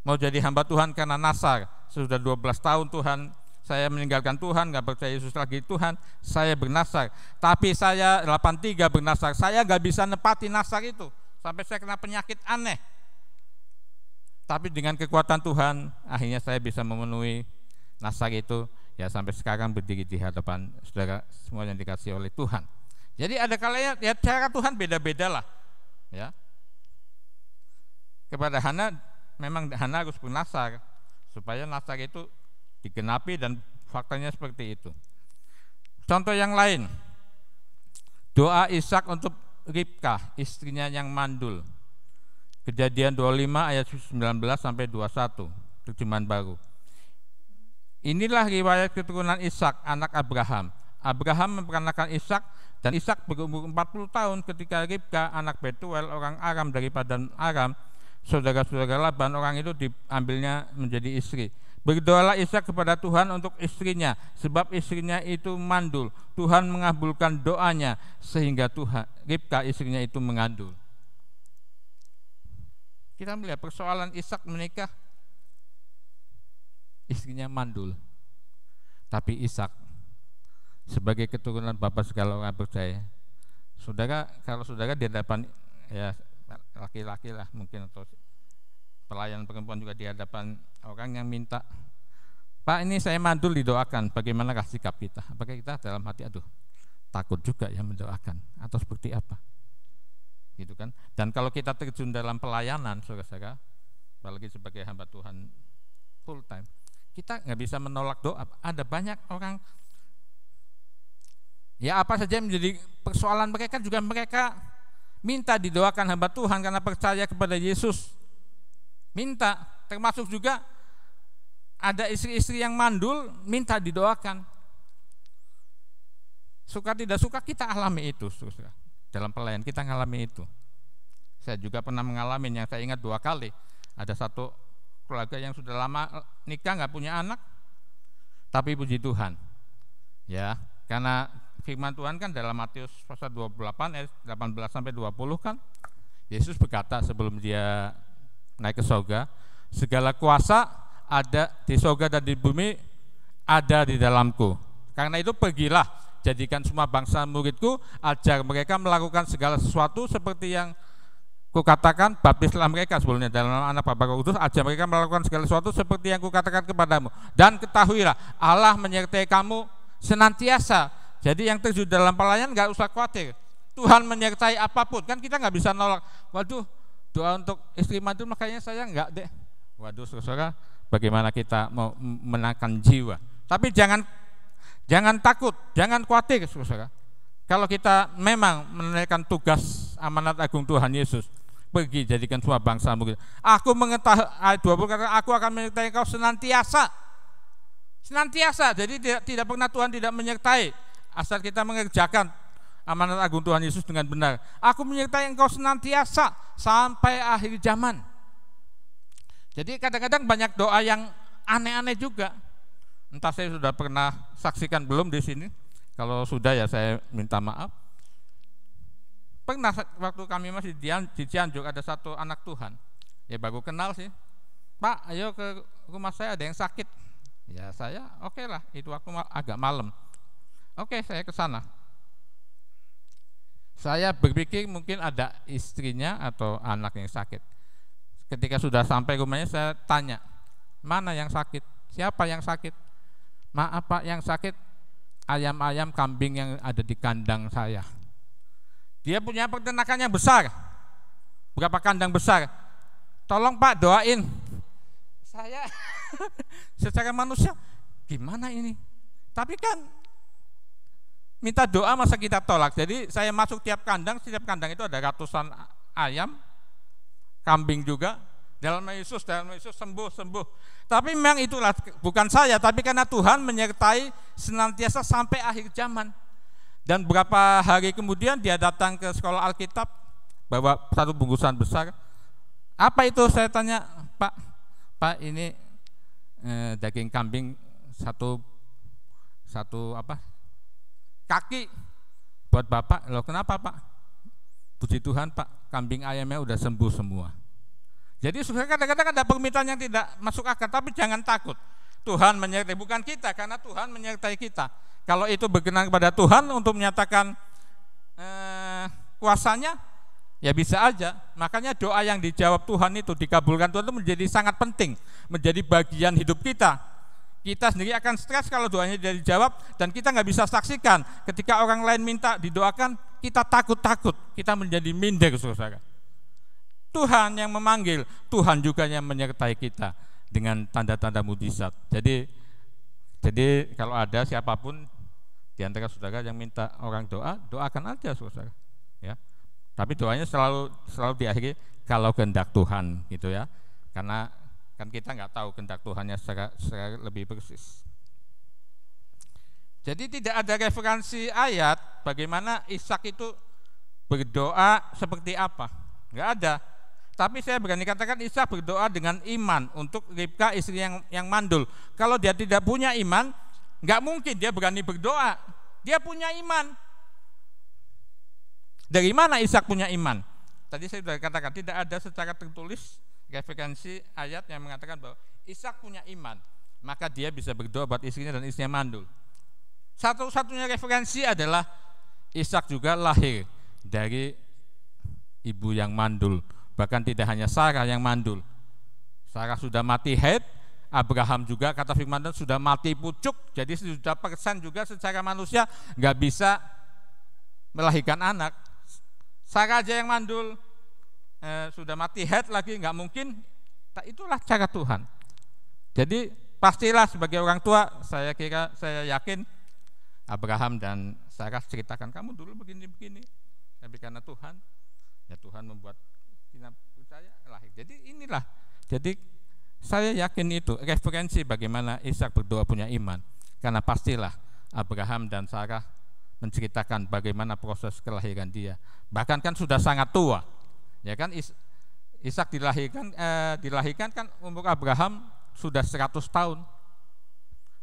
mau jadi hamba Tuhan karena nasar. Sudah 12 tahun Tuhan, saya meninggalkan Tuhan, nggak percaya Yesus lagi Tuhan, saya bernasar. Tapi saya 83 bernasar, saya nggak bisa nepati nasar itu, sampai saya kena penyakit aneh. Tapi dengan kekuatan Tuhan, akhirnya saya bisa memenuhi nasar itu, ya sampai sekarang berdiri di hadapan saudara semua yang dikasih oleh Tuhan. Jadi ada kalanya ya cara Tuhan beda-beda lah, ya. Kepada Hana, memang Hana harus bernasar supaya nasar itu digenapi, dan faktanya seperti itu. Contoh yang lain, doa Ishak untuk Ribkah, istrinya yang mandul. Kejadian 25 ayat 19 sampai 21, terjemahan baru. Inilah riwayat keturunan Ishak, anak Abraham. Abraham memperanakan Ishak, dan Ishak berumur 40 tahun ketika Ribkah, anak Betuel, orang Aram dari Padan Aram, saudara-saudara Laban, orang itu diambilnya menjadi istri. Berdoalah Ishak kepada Tuhan untuk istrinya, sebab istrinya itu mandul. Tuhan mengabulkan doanya sehingga Ribkah istrinya itu mengandul. Kita melihat persoalan Ishak menikah, istrinya mandul. Tapi Ishak sebagai keturunan bapak segala orang percaya, saudara, kalau saudara di hadapan ya laki-laki lah mungkin, atau pelayan perempuan juga di hadapan orang yang minta, Pak ini saya mandul didoakan, bagaimanakah sikap kita? Apakah kita dalam hati aduh takut juga ya mendoakan, atau seperti apa? Gitu kan? Dan kalau kita terjun dalam pelayanan, saudara-saudara, apalagi sebagai hamba Tuhan full time, kita nggak bisa menolak doa. Ada banyak orang, ya apa saja yang menjadi persoalan mereka, juga mereka minta didoakan hamba Tuhan karena percaya kepada Yesus. Minta, termasuk juga ada istri-istri yang mandul minta didoakan. Suka tidak suka kita alami itu, saudara. Dalam pelayan kita mengalami itu. Saya juga pernah mengalami, yang saya ingat 2 kali. Ada satu keluarga yang sudah lama nikah, nggak punya anak, tapi puji Tuhan, ya, karena firman Tuhan kan dalam Matius pasal 28 ayat 18 sampai 20 kan, Yesus berkata sebelum dia naik ke surga, segala kuasa ada di surga dan di bumi ada di dalamku. Karena itu pergilah, jadikan semua bangsa muridku, ajar mereka melakukan segala sesuatu seperti yang kukatakan, baptislah mereka sebelumnya dalam nama Anak Bapa Roh Kudus, ajar mereka melakukan segala sesuatu seperti yang kukatakan kepadamu. Dan ketahuilah, Allah menyertai kamu senantiasa. Jadi yang terjun dalam pelayanan nggak usah khawatir, Tuhan menyertai apapun. Kan kita nggak bisa nolak, waduh doa untuk istri mandul makanya saya nggak deh. Waduh saudara, bagaimana kita mau menangkan jiwa? Tapi jangan takut, jangan khawatir saudara. Kalau kita memang menunaikan tugas amanat agung Tuhan Yesus, pergi jadikan semua bangsa murid. Aku mengetahui, ayat 20 kata, aku akan menyertai kau senantiasa. Senantiasa, jadi tidak pernah Tuhan tidak menyertai, asal kita mengerjakan amanat agung Tuhan Yesus dengan benar. Aku menyertai engkau senantiasa sampai akhir zaman. Jadi kadang-kadang banyak doa yang aneh-aneh juga. Entah saya sudah pernah saksikan belum di sini. Kalau sudah ya saya minta maaf. Pernah waktu kami masih di Cianjur, ada satu anak Tuhan, ya baru kenal sih, Pak ayo ke rumah saya ada yang sakit. Ya saya oke lah, itu waktu agak malam. Oke, saya ke sana. Saya berpikir mungkin ada istrinya atau anak yang sakit. Ketika sudah sampai rumahnya saya tanya, mana yang sakit? Siapa yang sakit? Maaf Pak, yang sakit ayam-ayam kambing yang ada di kandang saya. Dia punya peternakan yang besar, berapa kandang besar. Tolong Pak doain. Saya secara manusia gimana ini? Tapi kan minta doa masa kita tolak. Jadi saya masuk tiap kandang itu ada ratusan ayam, kambing juga. Dalam nama Yesus sembuh. Tapi memang itulah, bukan saya, tapi karena Tuhan menyertai senantiasa sampai akhir zaman. Dan beberapa hari kemudian dia datang ke sekolah Alkitab, bawa satu bungkusan besar. Apa itu, saya tanya, Pak ini daging kambing satu kaki buat Bapak. Loh kenapa Pak? Puji Tuhan Pak, kambing ayamnya udah sembuh semua. Jadi kadang-kadang ada permintaan yang tidak masuk akal, tapi jangan takut. Tuhan menyertai, bukan kita, karena Tuhan menyertai kita. Kalau itu berkenan kepada Tuhan untuk menyatakan kuasanya, ya bisa aja. Makanya doa yang dijawab Tuhan itu, dikabulkan Tuhan itu menjadi sangat penting, menjadi bagian hidup kita. Kita sendiri akan stres kalau doanya tidak dijawab, dan kita nggak bisa saksikan ketika orang lain minta didoakan, kita takut, kita menjadi minder, saudara. Tuhan yang memanggil, Tuhan juga yang menyertai kita dengan tanda-tanda mujizat. Jadi kalau ada siapapun di antara saudara yang minta orang doa, doakan aja saudara. Ya. Tapi doanya selalu diakhiri kalau kehendak Tuhan, gitu ya. Karena kan kita nggak tahu kehendak Tuhannya secara lebih persis. Jadi tidak ada referensi ayat bagaimana Ishak itu berdoa seperti apa, nggak ada. Tapi saya berani katakan Ishak berdoa dengan iman untuk Ribka istri yang mandul. Kalau dia tidak punya iman, nggak mungkin dia berani berdoa. Dia punya iman. Dari mana Ishak punya iman? Tadi saya sudah katakan tidak ada secara tertulis referensi ayat yang mengatakan bahwa Ishak punya iman, maka dia bisa berdoa buat istrinya dan istrinya mandul. Satu-satunya referensi adalah Ishak juga lahir dari ibu yang mandul. Bahkan tidak hanya Sarah yang mandul. Sarah sudah mati haid, Abraham juga kata firman Tuhan sudah mati pucuk. Jadi sudah persen juga secara manusia nggak bisa melahirkan anak. Sarah aja yang mandul, sudah mati haid lagi, nggak mungkin. Itulah cara Tuhan. Jadi pastilah sebagai orang tua, saya yakin Abraham dan Sarah ceritakan kamu dulu begini-begini. Tapi karena Tuhan, ya Tuhan membuat kita percaya lahir. Jadi inilah. Jadi saya yakin itu referensi bagaimana Ishak berdoa punya iman. Karena pastilah Abraham dan Sarah menceritakan bagaimana proses kelahiran dia. Bahkan kan sudah sangat tua. Ya kan Ishak dilahirkan kan umur Abraham sudah 100 tahun.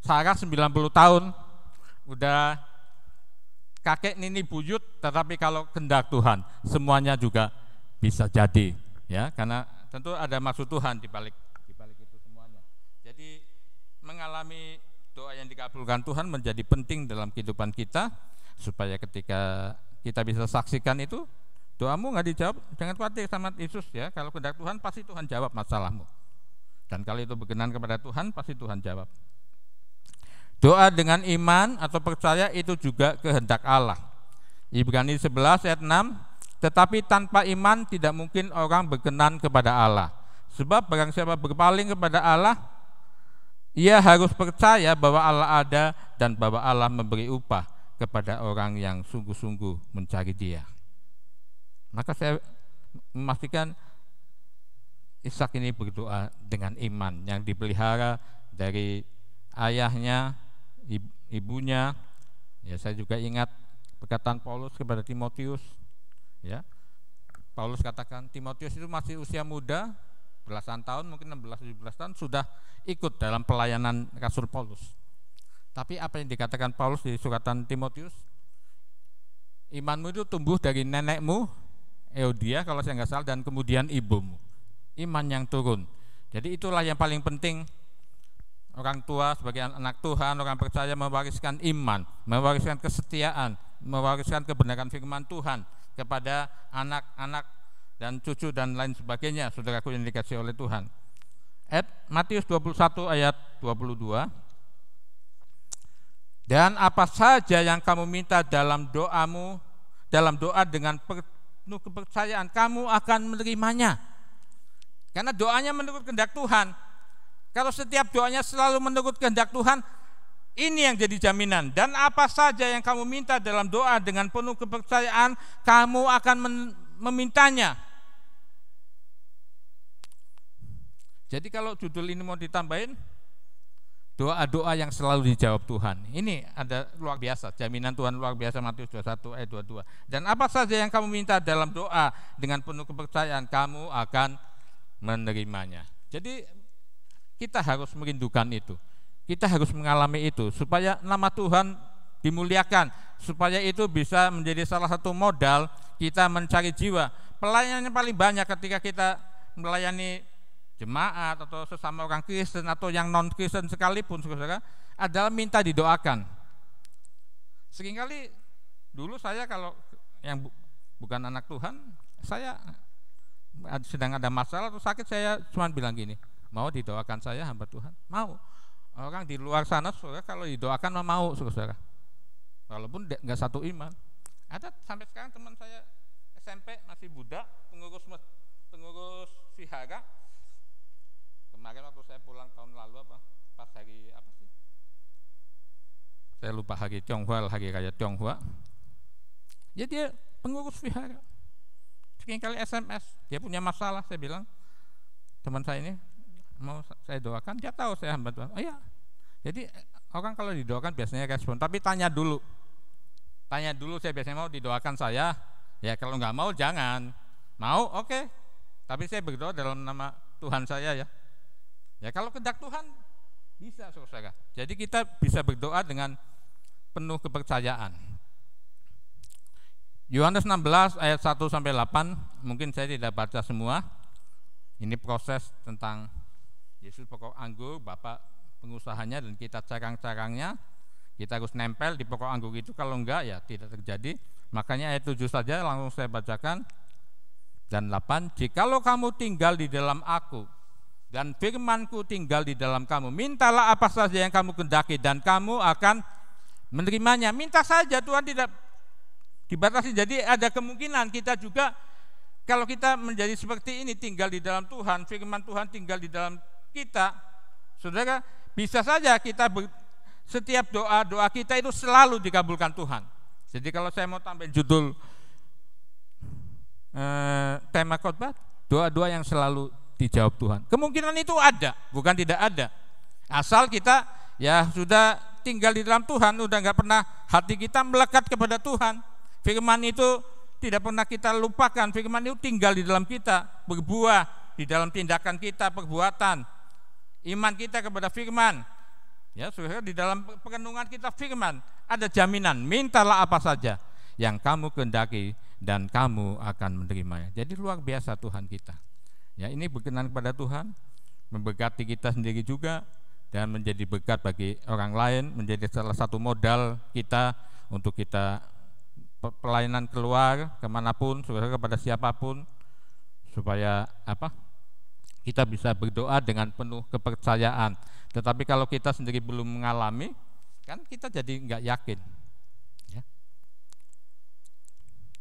Sarah 90 tahun. Udah kakek nini buyut, tetapi kalau kehendak Tuhan semuanya juga bisa jadi, ya, karena tentu ada maksud Tuhan di balik itu semuanya. Jadi mengalami doa yang dikabulkan Tuhan menjadi penting dalam kehidupan kita, supaya ketika kita bisa saksikan itu, doamu nggak dijawab, jangan khawatir sama Yesus ya. Kalau kehendak Tuhan pasti Tuhan jawab masalahmu. Dan kalau itu berkenan kepada Tuhan pasti Tuhan jawab. Doa dengan iman atau percaya itu juga kehendak Allah. Ibrani 11 ayat 6. Tetapi tanpa iman tidak mungkin orang berkenan kepada Allah. Sebab barang siapa berpaling kepada Allah, ia harus percaya bahwa Allah ada dan bahwa Allah memberi upah kepada orang yang sungguh-sungguh mencari Dia. Maka saya memastikan Ishak ini berdoa dengan iman yang dipelihara dari ayahnya, ibunya. Ya, saya juga ingat perkataan Paulus kepada Timotius. Ya, Paulus katakan Timotius itu masih usia muda, belasan tahun, mungkin 16-17 tahun sudah ikut dalam pelayanan Rasul Paulus. Tapi apa yang dikatakan Paulus di suratan Timotius, imanmu itu tumbuh dari nenekmu Euodia kalau saya nggak salah, dan kemudian ibumu. Iman yang turun. Jadi itulah yang paling penting. Orang tua sebagai anak Tuhan, orang percaya mewariskan iman, mewariskan kesetiaan, mewariskan kebenaran firman Tuhan kepada anak-anak dan cucu dan lain sebagainya, saudaraku yang dikasihi oleh Tuhan. Matius 21 ayat 22. Dan apa saja yang kamu minta dalam doa dengan penuh kepercayaan, kamu akan menerimanya. Karena doanya menurut kehendak Tuhan. Kalau setiap doanya selalu menurut kehendak Tuhan, ini yang jadi jaminan. Dan apa saja yang kamu minta dalam doa dengan penuh kepercayaan, kamu akan memintanya. Jadi kalau judul ini mau ditambahin, doa-doa yang selalu dijawab Tuhan. Ini ada luar biasa, jaminan Tuhan luar biasa, Matius 21 ayat 22. Dan apa saja yang kamu minta dalam doa dengan penuh kepercayaan, kamu akan menerimanya. Jadi kita harus merindukan itu. Kita harus mengalami itu supaya nama Tuhan dimuliakan, supaya itu bisa menjadi salah satu modal kita mencari jiwa. Pelayanan yang paling banyak ketika kita melayani jemaat atau sesama orang Kristen atau yang non Kristen sekalipun, saudara, adalah minta didoakan. Seringkali dulu saya kalau yang bukan anak Tuhan, saya sedang ada masalah atau sakit, saya cuma bilang gini, mau didoakan saya hamba Tuhan? Mau. Orang di luar sana, saudara, kalau didoakan mau, saudara, walaupun nggak satu iman. Ada sampai sekarang teman saya SMP masih budak, pengurus vihara. Kemarin waktu saya pulang tahun lalu pas hari apa sih? Saya lupa hari Tionghoa, hari raya Tionghoa. Ya dia pengurus vihara. Seringkali SMS, dia punya masalah, saya bilang, teman saya ini mau saya doakan, dia tahu saya hamba Tuhan. Oh iya. Jadi orang kalau didoakan biasanya respon, tapi tanya dulu. Tanya dulu, saya biasanya mau didoakan saya. Ya kalau nggak mau jangan. Mau oke. Tapi saya berdoa dalam nama Tuhan saya ya. Ya kalau kehendak Tuhan bisa, saudara. Jadi kita bisa berdoa dengan penuh kepercayaan. Yohanes 16 ayat 1 sampai 8, mungkin saya tidak baca semua. Ini proses tentang Yesus pokok anggur, Bapak pengusahanya dan kita carang-carangnya. Kita harus nempel di pokok anggur itu, kalau enggak ya tidak terjadi. Makanya ayat 7 saja langsung saya bacakan. Dan 8, jikalau kamu tinggal di dalam aku dan firmanku tinggal di dalam kamu, mintalah apa saja yang kamu kehendaki dan kamu akan menerimanya. Minta saja, Tuhan tidak dibatasi. Jadi ada kemungkinan kita juga, kalau kita menjadi seperti ini, tinggal di dalam Tuhan, firman Tuhan tinggal di dalam kita, saudara, bisa saja kita setiap doa kita itu selalu dikabulkan Tuhan. Jadi kalau saya mau tambahin judul tema khotbah, doa-doa yang selalu dijawab Tuhan. Kemungkinan itu ada, bukan tidak ada. Asal kita ya sudah tinggal di dalam Tuhan, udah nggak pernah hati kita melekat kepada Tuhan. Firman itu tidak pernah kita lupakan. Firman itu tinggal di dalam kita, berbuah di dalam tindakan kita, perbuatan. Iman kita kepada firman. Ya, saudara, di dalam perenungan kita firman, ada jaminan, mintalah apa saja yang kamu kehendaki dan kamu akan menerimanya. Jadi luar biasa Tuhan kita. Ya, ini berkenan kepada Tuhan, memberkati kita sendiri juga dan menjadi berkat bagi orang lain, menjadi salah satu modal kita untuk kita pelayanan keluar kemanapun, saudara, kepada siapapun, supaya kita bisa berdoa dengan penuh kepercayaan. Tetapi kalau kita sendiri belum mengalami, kan kita jadi nggak yakin. Ya.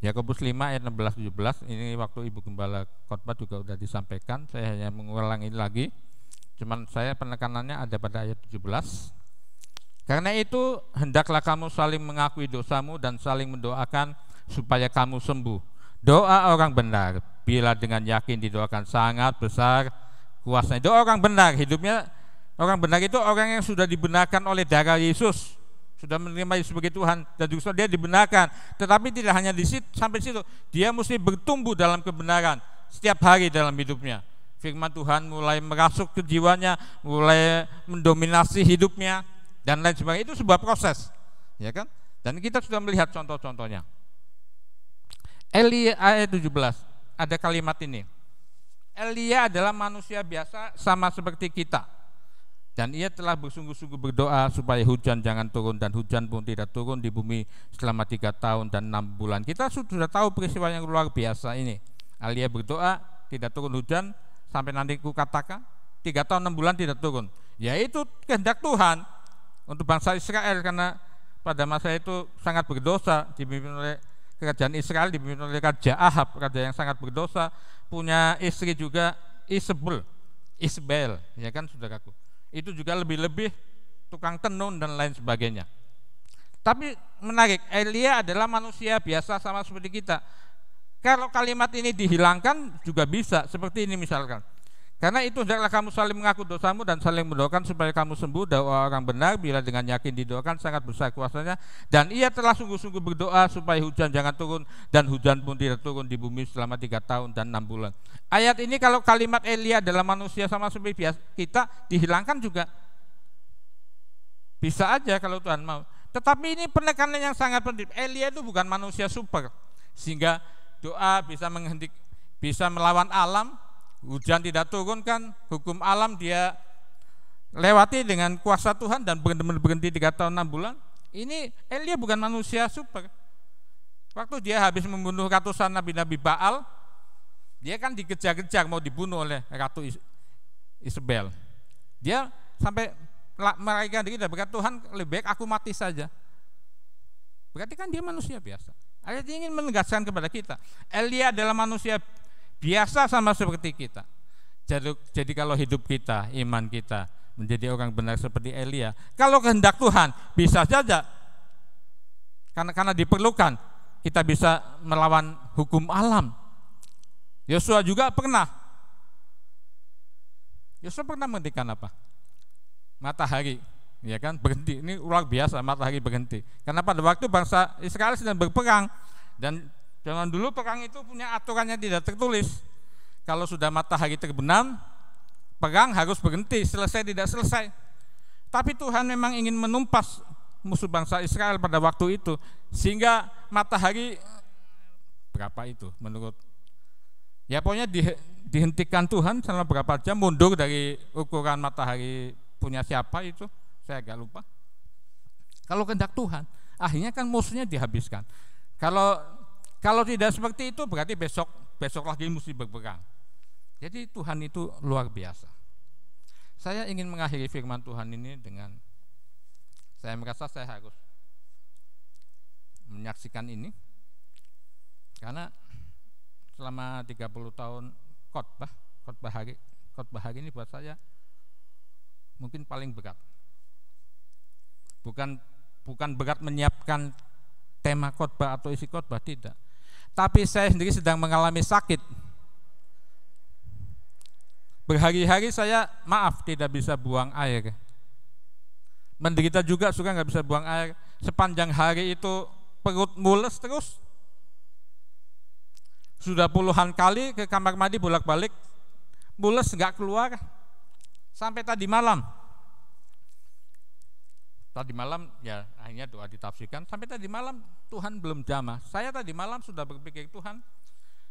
Yakobus 5 ayat 16-17, ini waktu Ibu Gembala khotbah juga sudah disampaikan, saya hanya mengulangi lagi, cuman saya penekanannya ada pada ayat 17. Karena itu hendaklah kamu saling mengakui dosamu dan saling mendoakan supaya kamu sembuh. Doa orang benar bila dengan yakin didoakan sangat besar kuasanya. Doa orang benar, hidupnya orang benar itu orang yang sudah dibenarkan oleh darah Yesus, sudah menerima Yesus sebagai Tuhan dan juga dia dibenarkan. Tetapi tidak hanya di situ, sampai situ, dia mesti bertumbuh dalam kebenaran setiap hari dalam hidupnya. Firman Tuhan mulai merasuk ke jiwanya, mulai mendominasi hidupnya dan lain sebagainya. Itu sebuah proses, ya kan? Dan kita sudah melihat contoh-contohnya. Elia ayat 17 ada kalimat ini. Elia adalah manusia biasa sama seperti kita. Dan ia telah bersungguh-sungguh berdoa supaya hujan jangan turun, dan hujan pun tidak turun di bumi selama 3 tahun dan 6 bulan. Kita sudah tahu peristiwa yang luar biasa ini. Elia berdoa tidak turun hujan sampai nanti ku katakan 3 tahun 6 bulan tidak turun. Yaitu kehendak Tuhan untuk bangsa Israel, karena pada masa itu sangat berdosa, dipimpin oleh kerajaan Israel, dipimpin oleh Raja Ahab, raja yang sangat berdosa, punya istri juga Isbel, ya kan saudaraku. Itu juga lebih-lebih tukang tenun dan lain sebagainya. Tapi menarik, Elia adalah manusia biasa sama seperti kita. Kalau kalimat ini dihilangkan juga bisa, seperti ini misalkan. Karena itu hendaklah kamu saling mengaku dosamu dan saling mendoakan supaya kamu sembuh. Doa orang benar bila dengan yakin didoakan sangat besar kuasanya. Dan ia telah sungguh-sungguh berdoa supaya hujan jangan turun, dan hujan pun tidak turun di bumi selama 3 tahun dan 6 bulan. Ayat ini kalau kalimat Elia adalah manusia sama seperti kita, dihilangkan juga. Bisa aja kalau Tuhan mau. Tetapi ini penekanan yang sangat penting. Elia itu bukan manusia super, sehingga doa bisa melawan alam. Hujan tidak turun kan, hukum alam dia lewati dengan kuasa Tuhan dan berhenti 3 tahun 6 bulan. Ini Elia bukan manusia super. Waktu dia habis membunuh ratusan nabi-nabi Baal, dia kan dikejar-kejar mau dibunuh oleh Ratu Isabel. Dia sampai meraikan diri dan berkata, Tuhan lebih baik aku mati saja. Berarti kan dia manusia biasa. Ayat ini ingin menegaskan kepada kita, Elia adalah manusia biasa sama seperti kita. Jadi kalau hidup kita, iman kita menjadi orang benar seperti Elia, kalau kehendak Tuhan bisa saja, karena diperlukan, kita bisa melawan hukum alam. Yosua juga pernah. Yosua pernah menghentikan apa? Matahari, ya kan, berhenti. Ini luar biasa, matahari berhenti. Karena pada waktu bangsa Israel sedang berperang, dan zaman dulu perang itu punya aturannya tidak tertulis. Kalau sudah matahari terbenam, perang harus berhenti, selesai tidak selesai. Tapi Tuhan memang ingin menumpas musuh bangsa Israel pada waktu itu, sehingga matahari berapa itu menurut, ya pokoknya dihentikan Tuhan selama berapa jam, mundur dari ukuran matahari punya siapa itu, saya agak lupa. Kalau kehendak Tuhan, akhirnya kan musuhnya dihabiskan. Kalau tidak seperti itu berarti besok lagi mesti berperang. Jadi Tuhan itu luar biasa. Saya ingin mengakhiri firman Tuhan ini dengan, saya merasa saya harus menyaksikan ini, karena selama 30 tahun khotbah hari ini buat saya mungkin paling berat. Bukan berat menyiapkan tema khotbah atau isi khotbah, tidak. Tapi saya sendiri sedang mengalami sakit. Berhari-hari saya tidak bisa buang air. Menderita juga suka nggak bisa buang air. Sepanjang hari itu perut mules terus. Sudah puluhan kali ke kamar mandi bolak-balik, mules nggak keluar. Sampai tadi malam ya akhirnya doa ditafsirkan. Sampai tadi malam Tuhan belum jamah. Saya tadi malam sudah berpikir, Tuhan,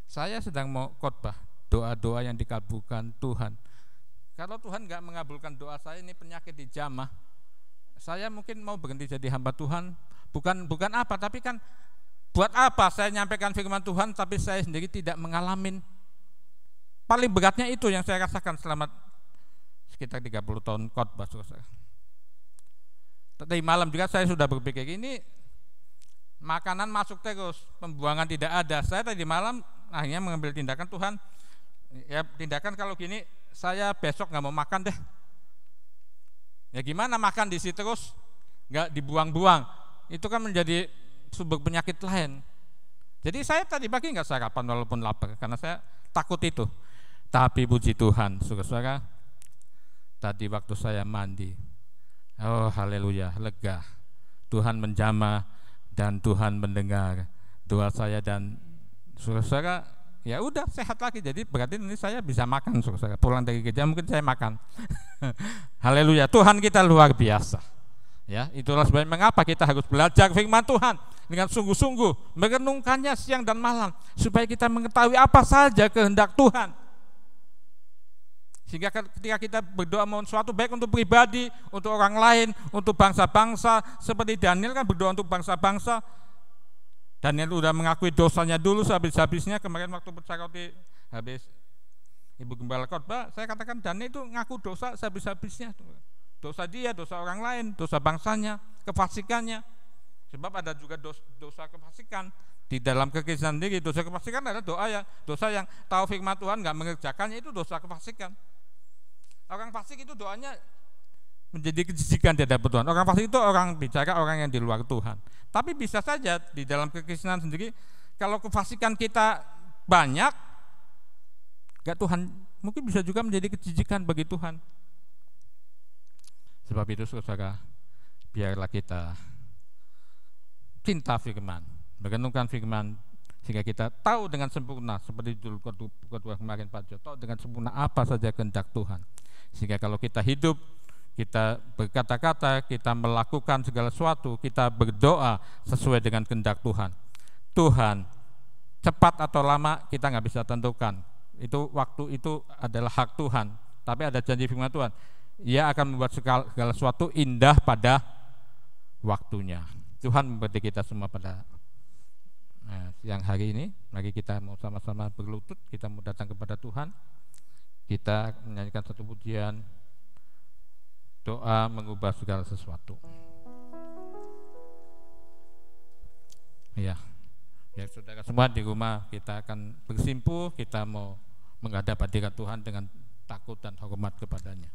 saya sedang mau khotbah, doa-doa yang dikabulkan Tuhan. Kalau Tuhan nggak mengabulkan doa saya, ini penyakit dijamah, saya mungkin mau berhenti jadi hamba Tuhan. Bukan apa, tapi kan buat apa saya nyampaikan firman Tuhan tapi saya sendiri tidak mengalami. Paling beratnya itu yang saya rasakan selama sekitar 30 tahun khotbah. Tadi malam juga saya sudah berpikir, ini makanan masuk terus, pembuangan tidak ada. Saya tadi malam akhirnya mengambil tindakan, Tuhan, ya tindakan kalau gini, saya besok nggak mau makan deh. Ya gimana makan di situ terus, nggak dibuang-buang, itu kan menjadi sumber penyakit lain. Jadi saya tadi pagi nggak sarapan walaupun lapar, karena saya takut itu. Tapi puji Tuhan, saudara-saudara, tadi waktu saya mandi, oh haleluya, lega. Tuhan menjamah dan Tuhan mendengar doa saya, dan saudara-saudara ya udah sehat lagi. Jadi berarti ini saya bisa makan, saudara. Pulang dari gereja mungkin saya makan. Haleluya, Tuhan kita luar biasa. Ya, itulah sebabnya mengapa kita harus belajar firman Tuhan dengan sungguh-sungguh, merenungkannya siang dan malam, supaya kita mengetahui apa saja kehendak Tuhan. Sehingga ketika kita berdoa mohon sesuatu, baik untuk pribadi, untuk orang lain, untuk bangsa-bangsa, seperti Daniel kan berdoa untuk bangsa-bangsa. Daniel sudah mengakui dosanya dulu sehabis-habisnya. Kemarin waktu pecah roti habis Ibu Gembala khotbah, saya katakan Daniel itu ngaku dosa sehabis-habisnya. Dosa dia, dosa orang lain, dosa bangsanya, kefasikannya. Sebab ada juga dosa kefasikan di dalam kekristenan sendiri. Dosa kefasikan adalah dosa yang tahu firman Tuhan nggak mengerjakannya, itu dosa kefasikan. Orang fasik itu doanya menjadi kejijikan di hadapan Tuhan. Orang fasik itu orang bicara, orang yang di luar Tuhan. Tapi bisa saja di dalam kekristenan sendiri, kalau kefasikan kita banyak, gak Tuhan mungkin bisa juga menjadi kejijikan bagi Tuhan. Sebab itu saudara, biarlah kita cinta firman, merenungkan firman, sehingga kita tahu dengan sempurna, seperti dulu kedua kemarin Pak Jo, tahu dengan sempurna apa saja kehendak Tuhan. Sehingga kalau kita hidup, kita berkata-kata, kita melakukan segala sesuatu, kita berdoa sesuai dengan kehendak Tuhan. Tuhan, cepat atau lama kita nggak bisa tentukan. Itu waktu itu adalah hak Tuhan. Tapi ada janji firman Tuhan, Ia akan membuat segala sesuatu indah pada waktunya. Tuhan memberkati kita semua pada siang hari ini. Mari kita mau sama-sama berlutut, kita mau datang kepada Tuhan. Kita menyanyikan satu pujian, doa mengubah segala sesuatu. Ya, saudara semua di rumah, kita akan bersimpuh, kita mau menghadap hadirat Tuhan dengan takut dan hormat kepadanya.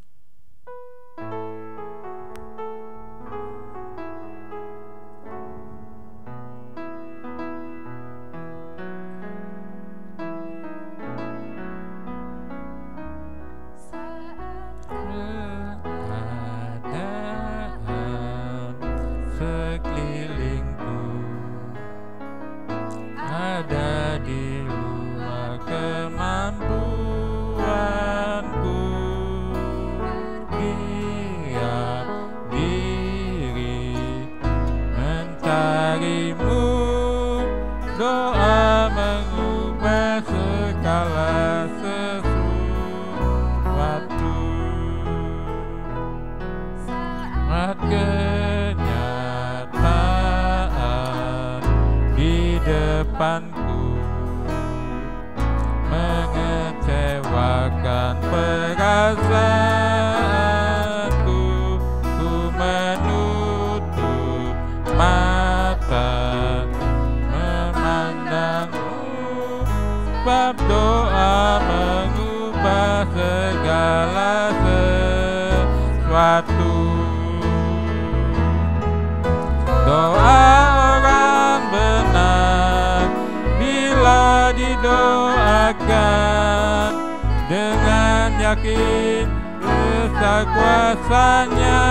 Mengecewakan perasaanku, ku menutup mata memandangmu, sebab doa mengubah segala sesuatu. Doa orang benar bila didoakan dengan yakin besar kuasanya,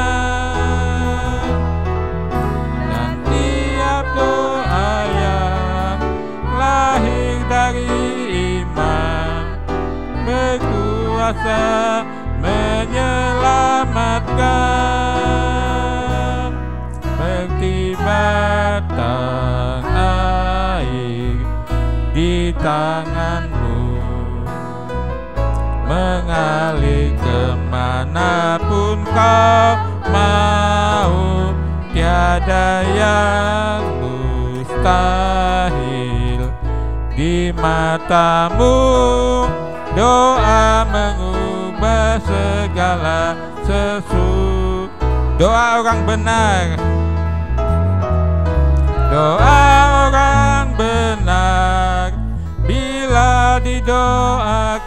dan tiap doa yang lahir dari iman berkuasa menyelamatkan, seperti batang air di tanganmu, mengalir kemanapun kau mau, tiada yang mustahil di matamu. Doa mengubah segala sesuatu. Doa orang benar, doa orang benar bila didoakan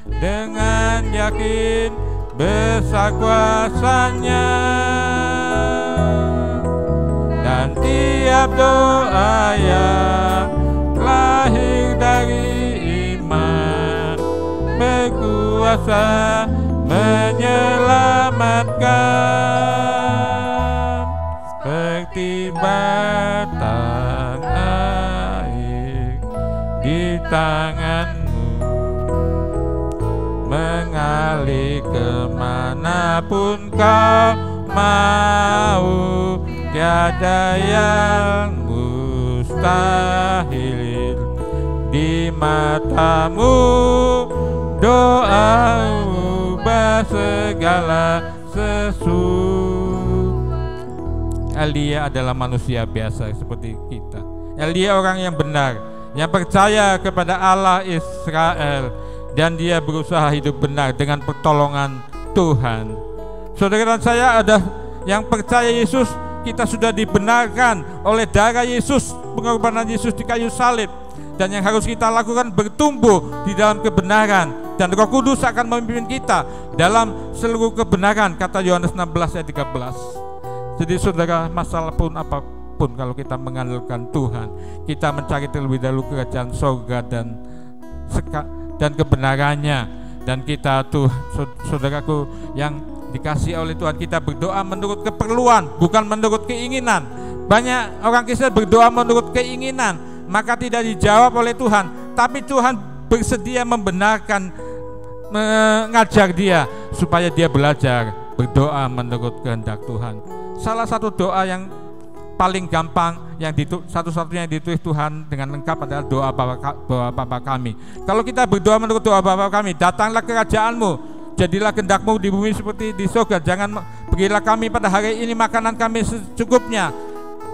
dengan yakin besar kuasanya, dan tiap doa yang lahir dari iman berkuasa menyelamatkan, seperti batang air di tanganmu, mengalir kemanapun kau mau, tiada yang mustahil di matamu. Doa ubah segala sesuatu. Elia adalah manusia biasa seperti kita. Elia orang yang benar, yang percaya kepada Allah Israel, dan dia berusaha hidup benar dengan pertolongan Tuhan. Saudara dan saya ada yang percaya Yesus, kita sudah dibenarkan oleh darah Yesus, pengorbanan Yesus di kayu salib. Dan yang harus kita lakukan bertumbuh di dalam kebenaran, dan Roh Kudus akan memimpin kita dalam seluruh kebenaran, kata Yohanes 16 ayat 13. Jadi saudara, masalah pun apapun, kalau kita mengandalkan Tuhan, kita mencari terlebih dahulu kerajaan surga dan dan kebenarannya. Dan kita tuh saudaraku yang dikasih oleh Tuhan, kita berdoa menurut keperluan, bukan menurut keinginan. Banyak orang Kristen berdoa menurut keinginan, maka tidak dijawab oleh Tuhan. Tapi Tuhan bersedia membenarkan, mengajar dia supaya dia belajar berdoa menurut kehendak Tuhan. Salah satu doa yang paling gampang, yang satu-satunya yang ditulis Tuhan dengan lengkap adalah doa Bapa kami. Kalau kita berdoa menurut doa Bapa kami, datanglah kerajaanmu, jadilah kehendakmu di bumi seperti di surga. Berilah kami pada hari ini makanan kami secukupnya.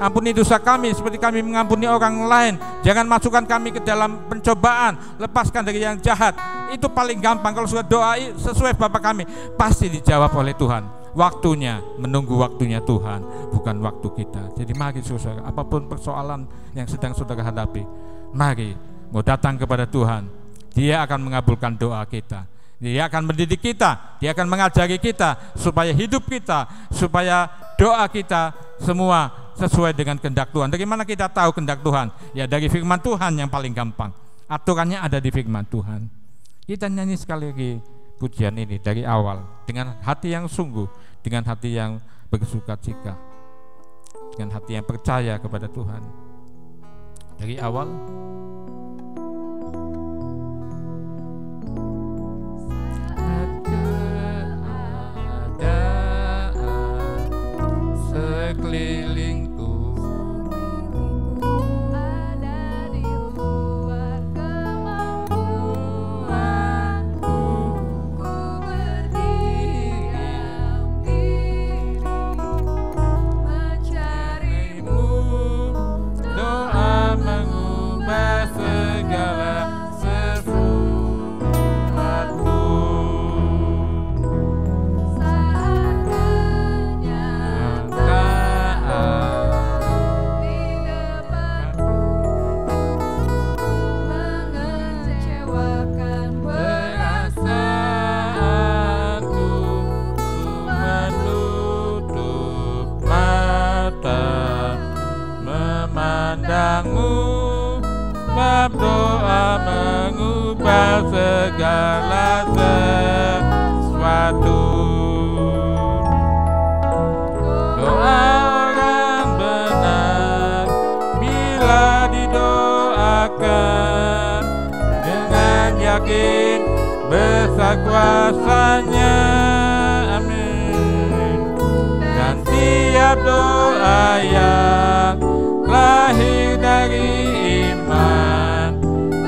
Ampuni dosa kami seperti kami mengampuni orang lain. Jangan masukkan kami ke dalam pencobaan, lepaskan dari yang jahat. Itu paling gampang. Kalau sudah doa sesuai Bapa kami, pasti dijawab oleh Tuhan. Waktunya, menunggu waktunya Tuhan, bukan waktu kita. Jadi mari saudara, apapun persoalan yang sedang saudara hadapi, mari mau datang kepada Tuhan. Dia akan mengabulkan doa kita. Dia akan mendidik kita, dia akan mengajari kita supaya hidup kita, supaya doa kita semua sesuai dengan kehendak Tuhan. Dari mana kita tahu kehendak Tuhan? Ya dari firman Tuhan yang paling gampang. Aturannya ada di firman Tuhan. Kita nyanyi sekali lagi pujian ini dari awal dengan hati yang sungguh, dengan hati yang bersukacita, dengan hati yang percaya kepada Tuhan. Dari awal. Sekelilingku ada di luar kemampuanku, ku berdiam diri mencarimu. Doa mengubah segala sesuatu. Sebab doa mengubah segala sesuatu. Doa orang benar bila didoakan dengan yakin besar kuasanya. Amin. Dan tiap doa yang lahir dari iman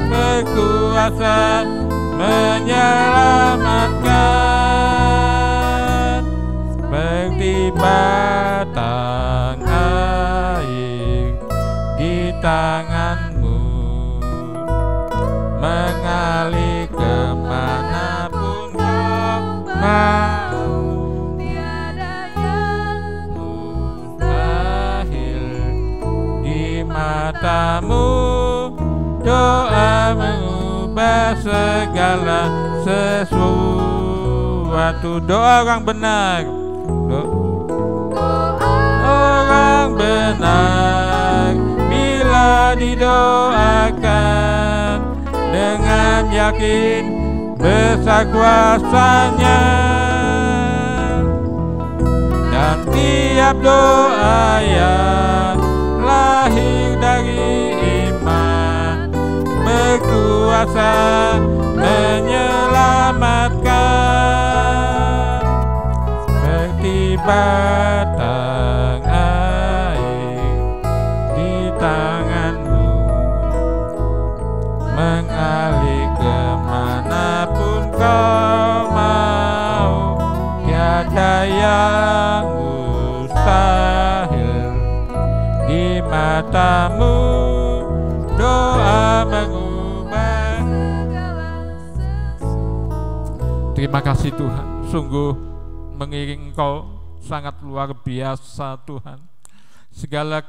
berkuasa menyelamatkan, seperti batang air di tanganmu, mengalir kemanapun kau mau. Tiada yang mustahil di matamu. Doa mengubah segala sesuatu. Doa orang benar, orang benar bila didoakan dengan yakin besar kuasanya. Dan tiap doa yang lahir dari iman berkuasa menyelamatkan, seperti batang air di tanganmu, mengalir kemanapun kau mau. Tiada yang mustahil di matamu. Doa mengubah segala sesuatu. Terima kasih Tuhan, sungguh mengiring Engkau sangat luar biasa Tuhan. Segala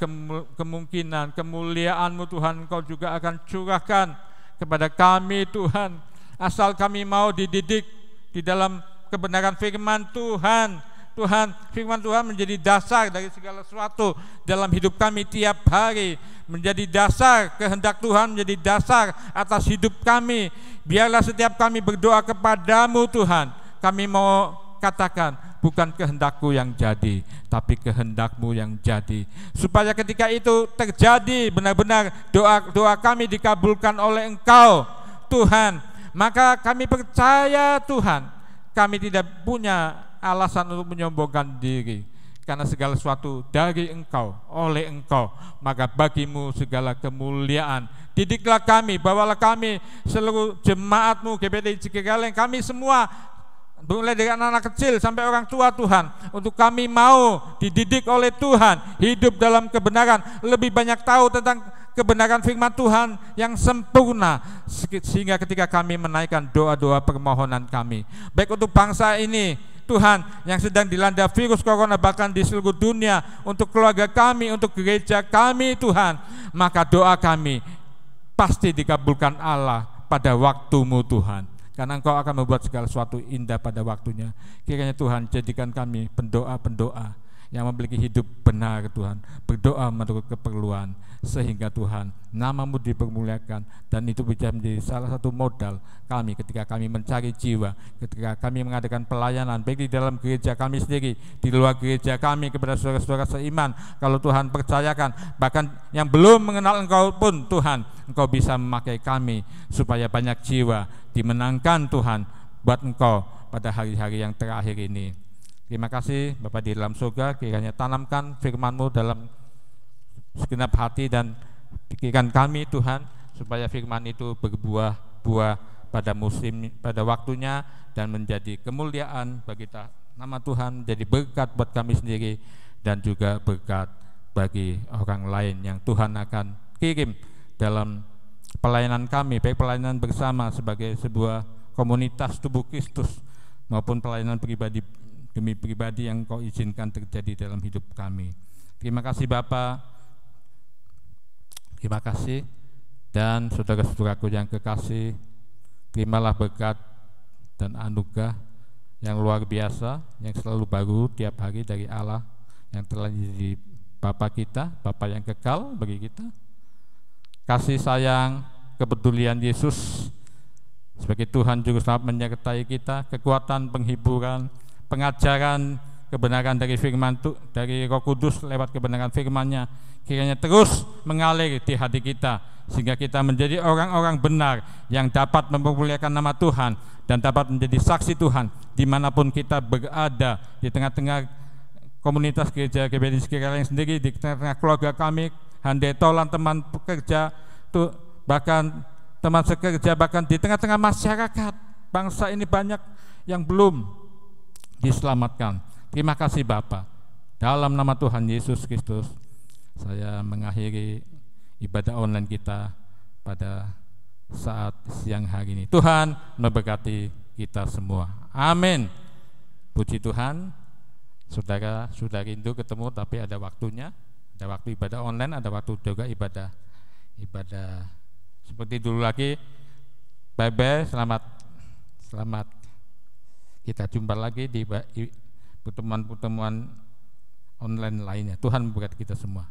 kemungkinan kemuliaan-Mu Tuhan Engkau juga akan curahkan kepada kami Tuhan, asal kami mau dididik di dalam kebenaran firman Tuhan. Tuhan, firman Tuhan menjadi dasar dari segala sesuatu dalam hidup kami tiap hari, menjadi dasar kehendak Tuhan, menjadi dasar atas hidup kami. Biarlah setiap kami berdoa kepadamu Tuhan, kami mau katakan, bukan kehendakku yang jadi, tapi kehendakmu yang jadi. Supaya ketika itu terjadi, benar-benar doa kami dikabulkan oleh Engkau Tuhan. Maka kami percaya Tuhan, kami tidak punya alasan untuk menyombongkan diri, karena segala sesuatu dari Engkau, oleh Engkau, maka bagimu segala kemuliaan. Didiklah kami, bawalah kami, seluruh jemaat-Mu GBT Cikigaleng, kami semua, mulai dari anak-anak kecil sampai orang tua Tuhan, untuk kami mau dididik oleh Tuhan, hidup dalam kebenaran, lebih banyak tahu tentang kebenaran firman Tuhan yang sempurna, sehingga ketika kami menaikkan doa-doa permohonan kami, baik untuk bangsa ini Tuhan yang sedang dilanda virus corona, bahkan di seluruh dunia, untuk keluarga kami, untuk gereja kami Tuhan, maka doa kami pasti dikabulkan Allah pada waktu-Mu Tuhan, karena Engkau akan membuat segala sesuatu indah pada waktunya. Kiranya Tuhan jadikan kami pendoa-pendoa yang memiliki hidup benar Tuhan, berdoa menurut keperluan, sehingga Tuhan nama-Mu dipermuliakan, dan itu bisa menjadi salah satu modal kami ketika kami mencari jiwa, ketika kami mengadakan pelayanan baik di dalam gereja kami sendiri, di luar gereja kami, kepada saudara-saudara seiman. Kalau Tuhan percayakan, bahkan yang belum mengenal Engkau pun Tuhan, Engkau bisa memakai kami supaya banyak jiwa dimenangkan Tuhan buat Engkau pada hari-hari yang terakhir ini. Terima kasih Bapa di dalam surga, kiranya tanamkan firman-Mu dalam segenap hati dan pikiran kami Tuhan, supaya firman itu berbuah-buah pada pada waktunya, dan menjadi kemuliaan bagi nama Tuhan, menjadi berkat buat kami sendiri, dan juga berkat bagi orang lain yang Tuhan akan kirim dalam pelayanan kami, baik pelayanan bersama sebagai sebuah komunitas tubuh Kristus, maupun pelayanan pribadi demi pribadi yang Kau izinkan terjadi dalam hidup kami. Terima kasih Bapa, terima kasih. Dan saudara-saudaraku yang kekasih, terimalah berkat dan anugerah yang luar biasa, yang selalu baru tiap hari dari Allah, yang telah jadi Bapa kita, Bapa yang kekal bagi kita. Kasih sayang, kepedulian Yesus sebagai Tuhan Juru Selamat menyertai kita, kekuatan, penghiburan, pengajaran kebenaran dari firman dari Roh Kudus lewat kebenaran firman-Nya, kiranya terus mengalir di hati kita, sehingga kita menjadi orang-orang benar yang dapat mempermuliakan nama Tuhan dan dapat menjadi saksi Tuhan dimanapun kita berada, di tengah-tengah komunitas gereja GBT Cikigaleng sendiri, di tengah-tengah keluarga kami, handetolan, teman pekerja, bahkan teman sekerja, bahkan di tengah-tengah masyarakat bangsa ini banyak yang belum diselamatkan. Terima kasih Bapa. Dalam nama Tuhan Yesus Kristus, saya mengakhiri ibadah online kita pada saat siang hari ini. Tuhan memberkati kita semua. Amin. Puji Tuhan. Saudara sudah rindu ketemu, tapi ada waktunya. Ada waktu ibadah online, ada waktu juga ibadah seperti dulu lagi. Bye bye. Selamat. Kita jumpa lagi di pertemuan-pertemuan online lainnya. Tuhan memberkati kita semua.